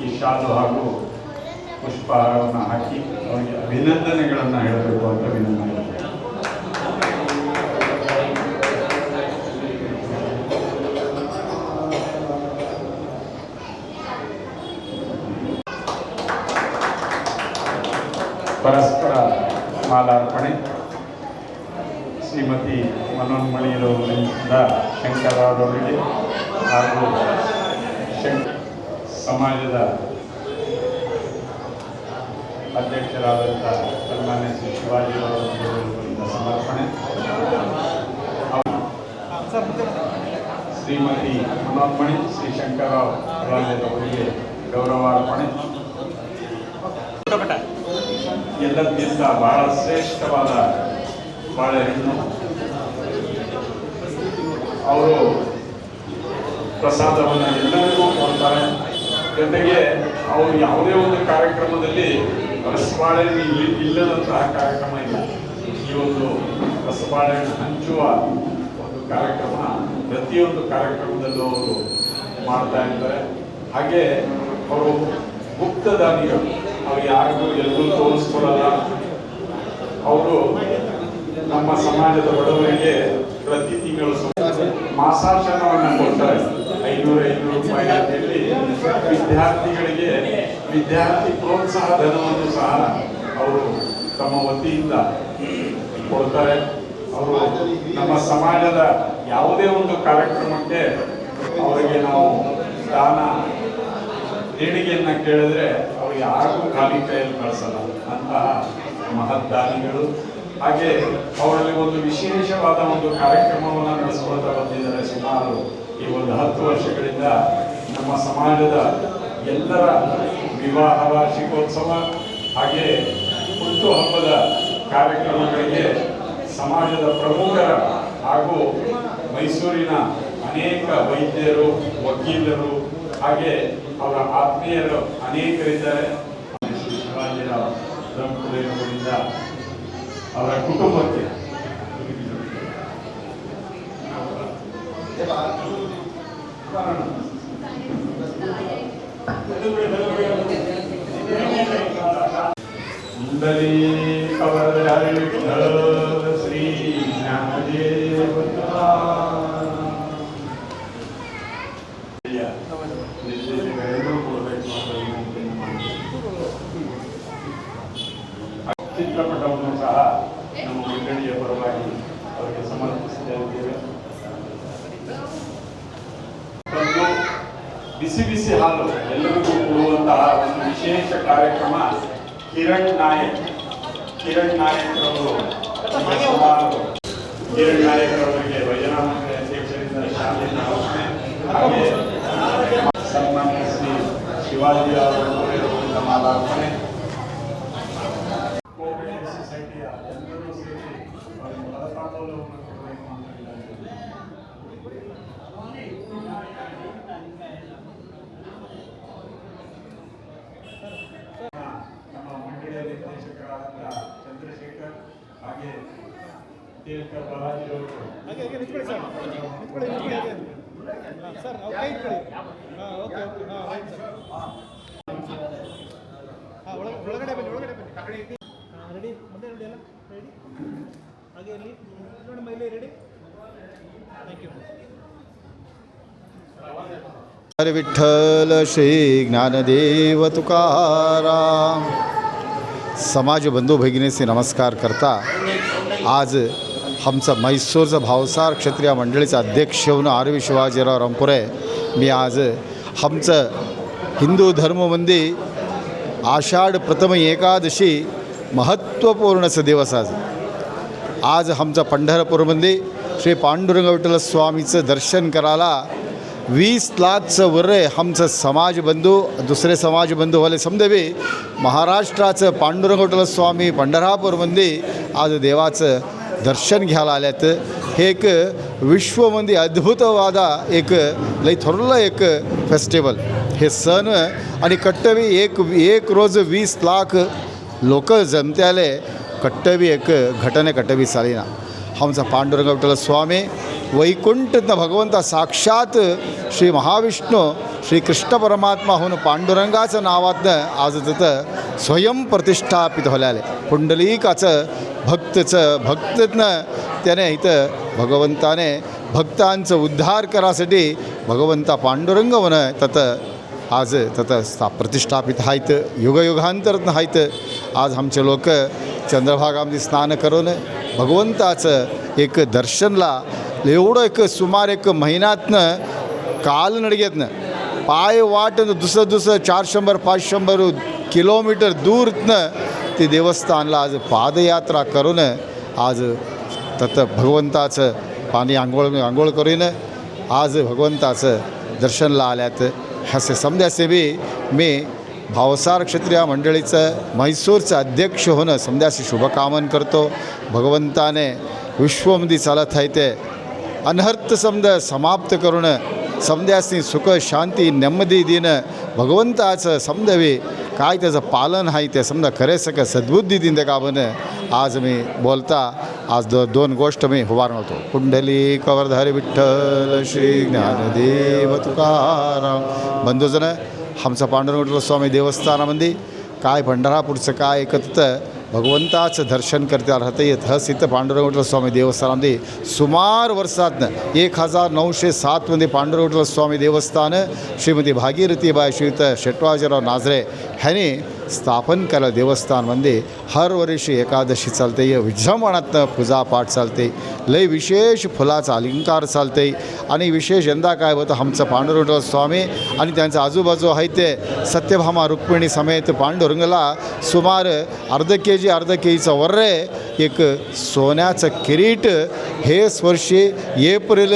ಈ ಶಾಲು ಹಾಗೂ ಪುಷ್ಪಹಾರವನ್ನು ಹಾಕಿ ಅವರಿಗೆ ಅಭಿನಂದನೆಗಳನ್ನು ಹೇಳಬೇಕು ಅಂತ ವಿನಂತಿ. ಪರಸ್ಪರ ಮಾಲಾರ್ಪಣೆ ಶ್ರೀಮತಿ ಮನೋನ್ಮಣಿಯವರಿಂದ ಶಂಕರರಾವ್ರವರಿಗೆ ಹಾಗೂ ಸಮಾಜದ ಅಧ್ಯಕ್ಷರಾದಂಥ ಸನ್ಮಾನ್ಯ ಶ್ರೀ ಶಿವಾಜಿಯವರಿಂದ ಸಮರ್ಪಣೆ. ಶ್ರೀಮತಿ ಮನೋನ್ಮಣಿ ಶ್ರೀ ಶಂಕರರಾವ್ ಅವರಿಗೆ ಗೌರವಾರ್ಪಣೆ. ಎಲ್ಲಕ್ಕಿಂತ ಬಹಳ ಶ್ರೇಷ್ಠವಾದ ಬಾಳೆಹಣ್ಣು. ಅವರು ಪ್ರಸಾದವನ್ನು ಎಲ್ಲರಿಗೂ ಕೊಡ್ತಾರೆ. ಜೊತೆಗೆ ಅವರು ಯಾವುದೇ ಒಂದು ಕಾರ್ಯಕ್ರಮದಲ್ಲಿ ರಸಬಾಳೆಹಣ್ಣು ಇಲ್ಲದಂತಹ ಕಾರ್ಯಕ್ರಮ ಇಲ್ಲ. ಈ ಒಂದು ರಸಬಾಳೆಹಣ್ಣು ಹಂಚುವ ಒಂದು ಕಾರ್ಯಕ್ರಮ ಪ್ರತಿಯೊಂದು ಕಾರ್ಯಕ್ರಮದಲ್ಲೂ ಅವರು ಮಾಡ್ತಾ ಇರ್ತಾರೆ. ಹಾಗೆ ಅವರು ಗುಪ್ತದಾನಿಗಳು, ಅವ್ರು ಯಾರಿಗೂ ಎಲ್ಲರೂ ತೋರಿಸ್ಕೊಡಲ್ಲ. ಅವರು ನಮ್ಮ ಸಮಾಜದ ಬಡವರಿಗೆ ಪ್ರತಿ ತಿಂಗಳು ಮಾಸಾಶನವನ್ನು ಕೊಡ್ತಾರೆ. 500 ರೂಪಾಯಿ ಅಂತೇಳಿ ವಿದ್ಯಾರ್ಥಿಗಳಿಗೆ ವಿದ್ಯಾರ್ಥಿ ಪ್ರೋತ್ಸಾಹ ಧನವನ್ನು ಸಹ ಅವರು ತಮ್ಮ ವತಿಯಿಂದ ಕೊಡ್ತಾರೆ. ಅವರು ನಮ್ಮ ಸಮಾಜದ ಯಾವುದೇ ಒಂದು ಕಾರ್ಯಕ್ರಮಕ್ಕೆ ಅವರಿಗೆ ನಾವು ದಾನ ದೇಣಿಗೆಯನ್ನು ಕೇಳಿದ್ರೆ ಅವರು ಯಾರಿಗೂ ಖಾಲಿ ಕೈಯಲ್ಲಿ ಕಳಿಸಲ್ಲ ಅಂತಹ ಮಹದ್ದಾನಿಗಳು. ಹಾಗೆ ಅವರಲ್ಲಿ ಒಂದು ವಿಶೇಷವಾದ ಒಂದು ಕಾರ್ಯಕ್ರಮವನ್ನು ನಡೆಸಿಕೊಳ್ತಾ ಬಂದಿದ್ದಾರೆ. ಸುಮಾರು ಈ ಒಂದು 10 ವರ್ಷಗಳಿಂದ ನಮ್ಮ ಸಮಾಜದ ಎಲ್ಲರ ವಿವಾಹ ವಾರ್ಷಿಕೋತ್ಸವ ಹಾಗೆ ಹುಟ್ಟುಹಬ್ಬದ ಕಾರ್ಯಕ್ರಮಗಳಿಗೆ ಸಮಾಜದ ಪ್ರಮುಖರ ಹಾಗೂ ಮೈಸೂರಿನ ಅನೇಕ ವೈದ್ಯರು, ವಕೀಲರು ಹಾಗೆ ಅವರ ಆತ್ಮೀಯರು ಅನೇಕರಿದ್ದಾರೆ. ಶಿವಾಜಿರಾವ್ ದಂಪತಿಗಳಿಂದ ಅವರ ಕುಟುಂಬಕ್ಕೆ ಮುಂದಲಿ ಅವರ ಶ್ರೀ ಜ್ಞಾನದೇವ ನಿರ್ದೇಶಕರೆಲ್ಲರೂ ಕೊಡಬೇಕು ಅಂತ ವಿನಂತಿಯನ್ನು ಮಾಡ್ತೀವಿ. ಚಿತ್ರಪಟವನ್ನು ಸಹ ನಮ್ಮ ಮಂಡಳಿಯ ಪರವಾಗಿ ಅವರಿಗೆ ಸಮರ್ಪಿಸ್ತಾ ಇದ್ದೇವೆ. ಬಿಸಿ ಬಿಸಿ ಹಾಲು ಎಲ್ಲರಿಗೂ ಕೊಡುವಂತಹ ಒಂದು ವಿಶೇಷ ಕಾರ್ಯಕ್ರಮ ಕಿರಣ್ ನಾಯಕರವರು ಕಿರಣ್ ನಾಯಕರವರಿಗೆ ಭಜನಾ ಮಂಡಳಿ ಅಧ್ಯಕ್ಷರಿಂದ ಶಾಲೆಯನ್ನು ಘೋಷಣೆ ಹಾಗೆ ಸನ್ಮಾನ್ಯ ಶ್ರೀ ಶಿವಾಜಿ ಅವರ ಮಾಲಾರ್ಪಣೆ. ಸೊಸೈಟಿಯ ಎಲ್ಲರೂ ಸೇರಿ ಅವರಿಗೆ ಪದತಾಂಬೂಲವನ್ನು ಕೊಡಬೇಕು ಅಂತ ನಮ್ಮ ಮಂಡಳಿಯ ನಿರ್ದೇಶಕರಾದ ಚಂದ್ರಶೇಖರ್ ಹಾಗೆ ತೇಲ್ಕರ್ ಬಾಲಾಜಿರವರು ಒಳಗಡೆ ಬನ್ನಿ. ರೆಡಿ ಮತ್ತೆ ನೋಡಿ ಎಲ್ಲ ರೆಡಿ ಹಾಗೆ ಇಲ್ಲಿ ನೋಡಿ ಮೈಲಿ ರೆಡಿ ಥ್ಯಾಂಕ್ ಯು हरे विठ्ठल श्री ज्ञानदेव तुकाराम. समाज बंधू भगिनीचे नमस्कार करता आज आमचा म्हैसूरचं भावसार क्षत्रिय मंडळीचा अध्यक्ष होऊन आरवी शिवाजीराव रामपुरे मी आज आमचं हिंदू धर्ममध्ये आषाढ प्रथम एकादशी महत्त्वपूर्णचं दिवस आज आमचं पंढरपूरमध्ये श्री पांडुरंग विठ्ठल स्वामीचं दर्शन करायला 20 लाखचं वर्रे आमचं समाजबंधू दुसरे समाजबंधूवाले समदेवी महाराष्ट्राचं पांडुरंग विठ्ठल स्वामी पंढरपूरमध्ये आज देवाचं दर्शन घ्यायला आल्यात. हे एक विश्वमध्ये अद्भुतवादा एक लई थोरलं एक फेस्टिवल हे सण आणि कट्टवी एक रोज 20 लाख लोक जमत्याले कट्टवी एक घटने कट्टवी चालीना. आमचा पांडुरंग विठ्ठल स्वामी वैकुंठतनं भगवंता साक्षात श्री महाविष्णू श्री कृष्ण परमात्मा होऊन पांडुरंगाचं नावातनं आज तिथं स्वयं प्रतिष्ठापित होल्याले. पुंडलिकाचं भक्तनं त्याने इथं भगवंताने भक्तांचं उद्धार करासाठी भगवंता पांडुरंग म्हणून तथं आज तथं प्रतिष्ठापित आहेत. युगयुगांतरनं आहेत. आज आमचे लोक चंद्रभागामध्ये स्नान करून भगवंताचं एक दर्शनला एवढं एक सुमार एक महिन्यातनं कालनडगेतनं पाय वाटनं दुसरं 400-500 किलोमीटर दूरनं ते देवस्थानला आज पादयात्रा करून आज तत भगवंताचं पाणी आंघोळ करून आज भगवंताचं दर्शनला आल्यात. असे समजासे बी मी भावसार क्षत्रिय मंडळीचं म्हैसूरचं अध्यक्ष होणं समजाशी शुभकामन करतो. भगवंताने विश्वमध्ये चालत आहे ते अनहर्थ समज समाप्त करून समध्यासनी सुख शांती नेಮ್ಮದಿ देणं भगवंताचं समजावे काय त्याचं पालन आहे ते समजा खरे सगळं सद्बुद्धी दिन का बन आज मी बोलता आज दोन गोष्ट मी उभारून होतो. पुंडलिक वरधर विठ्ठल श्री ज्ञानदेव तुकाराम. बंधूजन आमचा पांडुरंग विठ्ठल स्वामी देवस्थानामध्ये काय पंढरपूरचं काय एकत्र भगवंताचं दर्शन करता राहता येत. हस इथं पांडुरंग विठ्ठल स्वामी देवस्थानामध्ये सुमार वर्षातनं 1907मध्ये पांडुरंग विठ्ठल स्वामी देवस्थान श्रीमती भागीरथीबाई श्रीयुत शेटवाजीराव नाझरे ह्यांनी स्थापन केलं. देवस्थानमध्ये हर वर्षी एकादशी चालते, विजृंभणातनं पूजापाठ चालते, लय विशेष फुलाचा अलंकार चालते आणि विशेष यंदा काय होतं आमचं पांडुरंग विठ्ठल स्वामी आणि त्यांचा आजूबाजू आहे ते सत्यभामा रुक्मिणी समेत पांडुरंगला सुमार अर्ध केजीचं वर्रे एक सोन्याचं किरीट हे वर्षी एप्रिल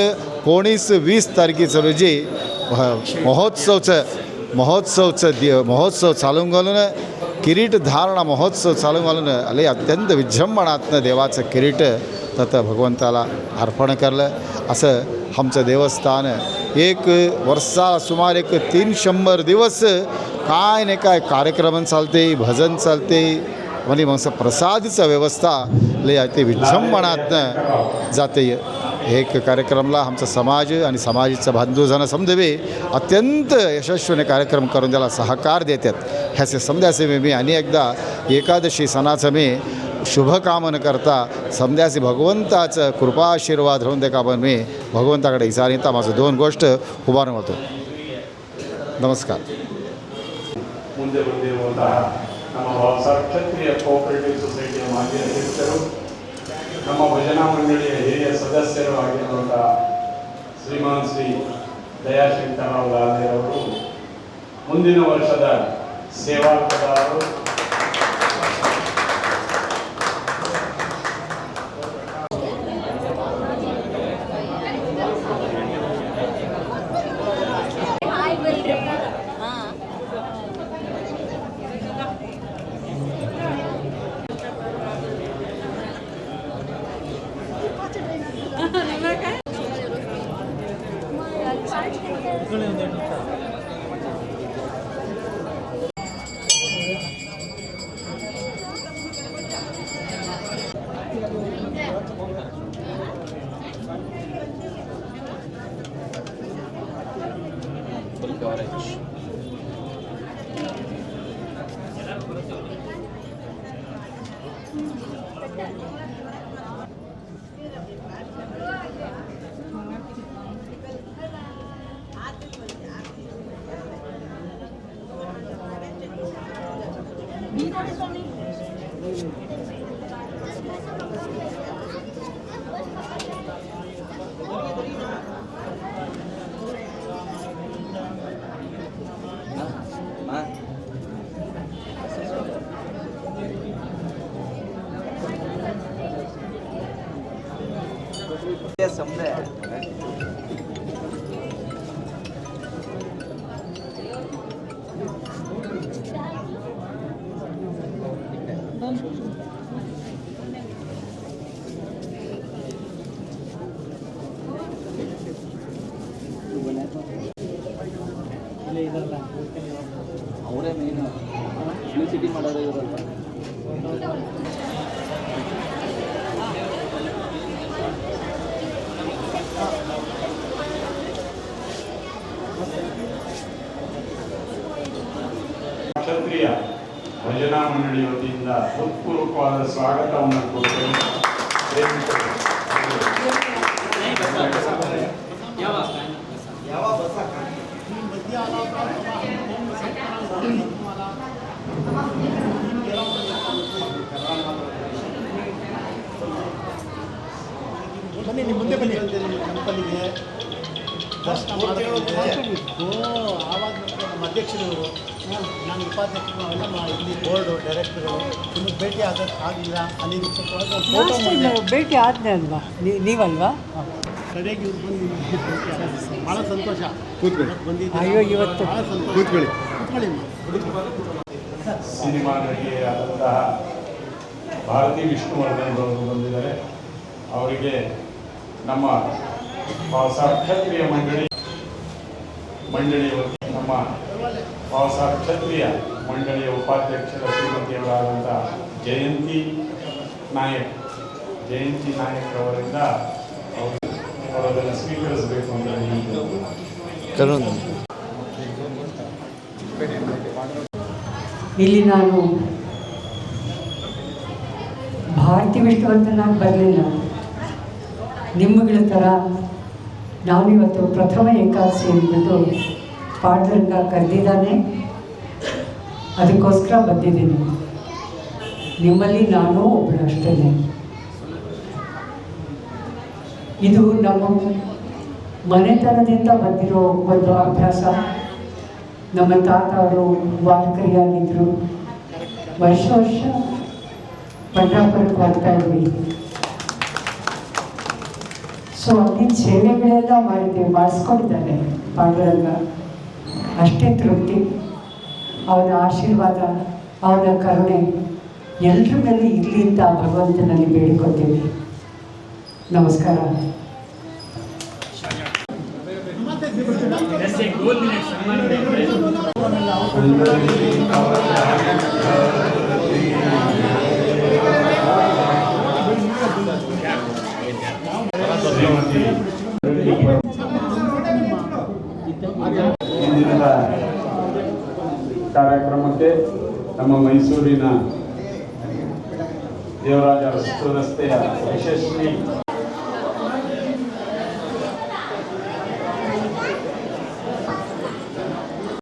19-20 तारखेचं रोजी महोत्सव चालून घालून किरीट धारणा महोत्सव चालून घालून लय अत्यंत विजृंभणातनं देवाचं किरीट तथं भगवंताला अर्पण करलं. असं आमचं देवस्थान एक वर्षा सुमार एक 300 दिवस काय नाही काय कार्यक्रम चालते, भजन चालते म्हणजे मग प्रसादीचं व्यवस्था लय ते विजृंभणातनं जाते. एक कार्यक्रमला आमचा समाज आणि समाजाचं बांधूजन समजवे अत्यंत यशस्वीने कार्यक्रम करून त्याला सहकार देतात. ह्याचे समजाचे मी अनेकदा एकादशी सणाचं मी शुभकामन करता समजाचे भगवंताचं कृपा आशीर्वाद राहून दे का पण मी भगवंताकडे विचारिता माझं दोन गोष्ट उभारून होतो. नमस्कार. ಮುಂದೆ ಬಂದಿರುವಂತಹ ನಮ್ಮ ಭಾವಸಾರ ಕ್ಷತ್ರಿಯ ಕೋಆಪರೇಟಿವ್ ಸೊಸೈಟಿಯ ಮಾಜಿ ಅಧ್ಯಕ್ಷರು, ನಮ್ಮ ಭಜನಾ ಮಂಡಳಿಯ ಹಿರಿಯ ಸದಸ್ಯರು ಆಗಿರುವಂತಹ ಶ್ರೀಮಾನ್ ಶ್ರೀ ದಯಾಶಂಕರರಾವ್ ಲಾಲ್ದೆ ಅವರು ಮುಂದಿನ ವರ್ಷದ ಸೇವಾ ಪದವರು ಅವರೇ ಮೇನ್ ಪಬ್ಲಿಸಿಟಿ ಮಾಡೋದು ಇವರಲ್ಲ. ಕ್ಷತ್ರಿಯ ಭಜನಾ ಮಂಡಳಿ ವತಿಯಿಂದ ಹೃತ್ಪೂರ್ವಕವಾದ ಸ್ವಾಗತವನ್ನು ಕೊಡ್ತೇನೆ. ಬನ್ನಿ, ನಿಮ್ಮ ಮುಂದೆ ಬನ್ನಿ. ಟೆಂಪಲ್ಗೆ ದರ್ಶನ ಮಾಡೋದು ಆವಾಗ ನಮ್ಮ ಅಧ್ಯಕ್ಷರವರು, ನಾನು ಉಪಾಧ್ಯಕ್ಷರು, ಎಲ್ಲ ಇಲ್ಲಿ ಬೋರ್ಡು ಡೈರೆಕ್ಟರು ನಿಮಗೆ ಭೇಟಿ ಆಗಲಿಲ್ಲ. ಅಲ್ಲಿ ಭೇಟಿ ಆದ್ನೇ ಅಲ್ವಾ ನೀವಲ್ವಾ? ಕಡೆಗೆ ಇವ್ರು ಬಂದು ಭಾಳ ಸಂತೋಷ. ಬಂದಿದ್ದು ಅಯ್ಯೋ, ಇವತ್ತು ಭಾಳ ಸಂತೋಷ. ಕೂತ್ಕೊಳ್ಳಿ. ಸಿನಿಮಾ ನಟಿಯಾದಂತಹ ಭಾರತಿ ವಿಷ್ಣುವರ್ಧನ್ ಅವರು ಬಂದಿದ್ದಾರೆ. ಅವರಿಗೆ ನಮ್ಮ ಬಾಬಾಸಾಹೇಬ್ ಕ್ಷತ್ರಿಯ ಮಂಡಳಿಯ ನಮ್ಮ ಬಾಬಾಸಾಹೇಬ್ ಕ್ಷತ್ರಿಯ ಮಂಡಳಿಯ ಉಪಾಧ್ಯಕ್ಷರ ಶ್ರೀಮತಿಯವರಾದಂಥ ಜಯಂತಿ ನಾಯಕ್ ಅವರಿಂದ ಅವರನ್ನು ಸ್ವೀಕರಿಸಬೇಕು ಅಂತ ಇಲ್ಲಿ ನಾನು ಭಾರತಿ ವಿಷ್ಣುವರ್ಧನಾಗಿ ಬರಲಿಲ್ಲ. ನಿಮ್ಮಗಳ ಥರ ನಾನಿವತ್ತು ಪ್ರಥಮ ಏಕಾದಶಿ ಅಂದ್ಬಿಟ್ಟು ಪಾಂಡುರಂಗ ಕರೆದಿದ್ದಾನೆ, ಅದಕ್ಕೋಸ್ಕರ ಬಂದಿದ್ದೀನಿ. ನಿಮ್ಮಲ್ಲಿ ನಾನು ಒಬ್ಬಳು ಅಷ್ಟೇ. ಇದು ನಮ್ಮ ಮನೆತನದಿಂದ ಬಂದಿರೋ ಒಂದು ಅಭ್ಯಾಸ. ನಮ್ಮ ತಾತ ಅವರು ವಾರಕರಿಯಾಗಿದ್ದರು. ವರ್ಷ ಪಂಡ್ರಾಪುರಕ್ಕೆ ಹೋಗ್ತಾ ಇದ್ವಿ. ಸೊ ಅಲ್ಲಿನ ಸೇವೆಗಳೆಲ್ಲ ಮಾಡಿಸ್ಕೊಂಡಿದ್ದಾನೆ ಪಾಂಡುರಂಗ. ಅಷ್ಟೇ ತೃಪ್ತಿ. ಅವನ ಆಶೀರ್ವಾದ, ಅವನ ಕರುಣೆ ಎಲ್ಲರ ಮೇಲೆ ಇರಲಿ ಅಂತ ಭಗವಂತನಲ್ಲಿ ಬೇಡಿಕೊಳ್ತೀವಿ. ನಮಸ್ಕಾರ. ಇಂದಿನ ಕಾರ್ಯಕ್ರಮಕ್ಕೆ ನಮ್ಮ ಮೈಸೂರಿನ ದೇವರಾಜ ರಸ್ತೆಯ ಯಶಸ್ವಿ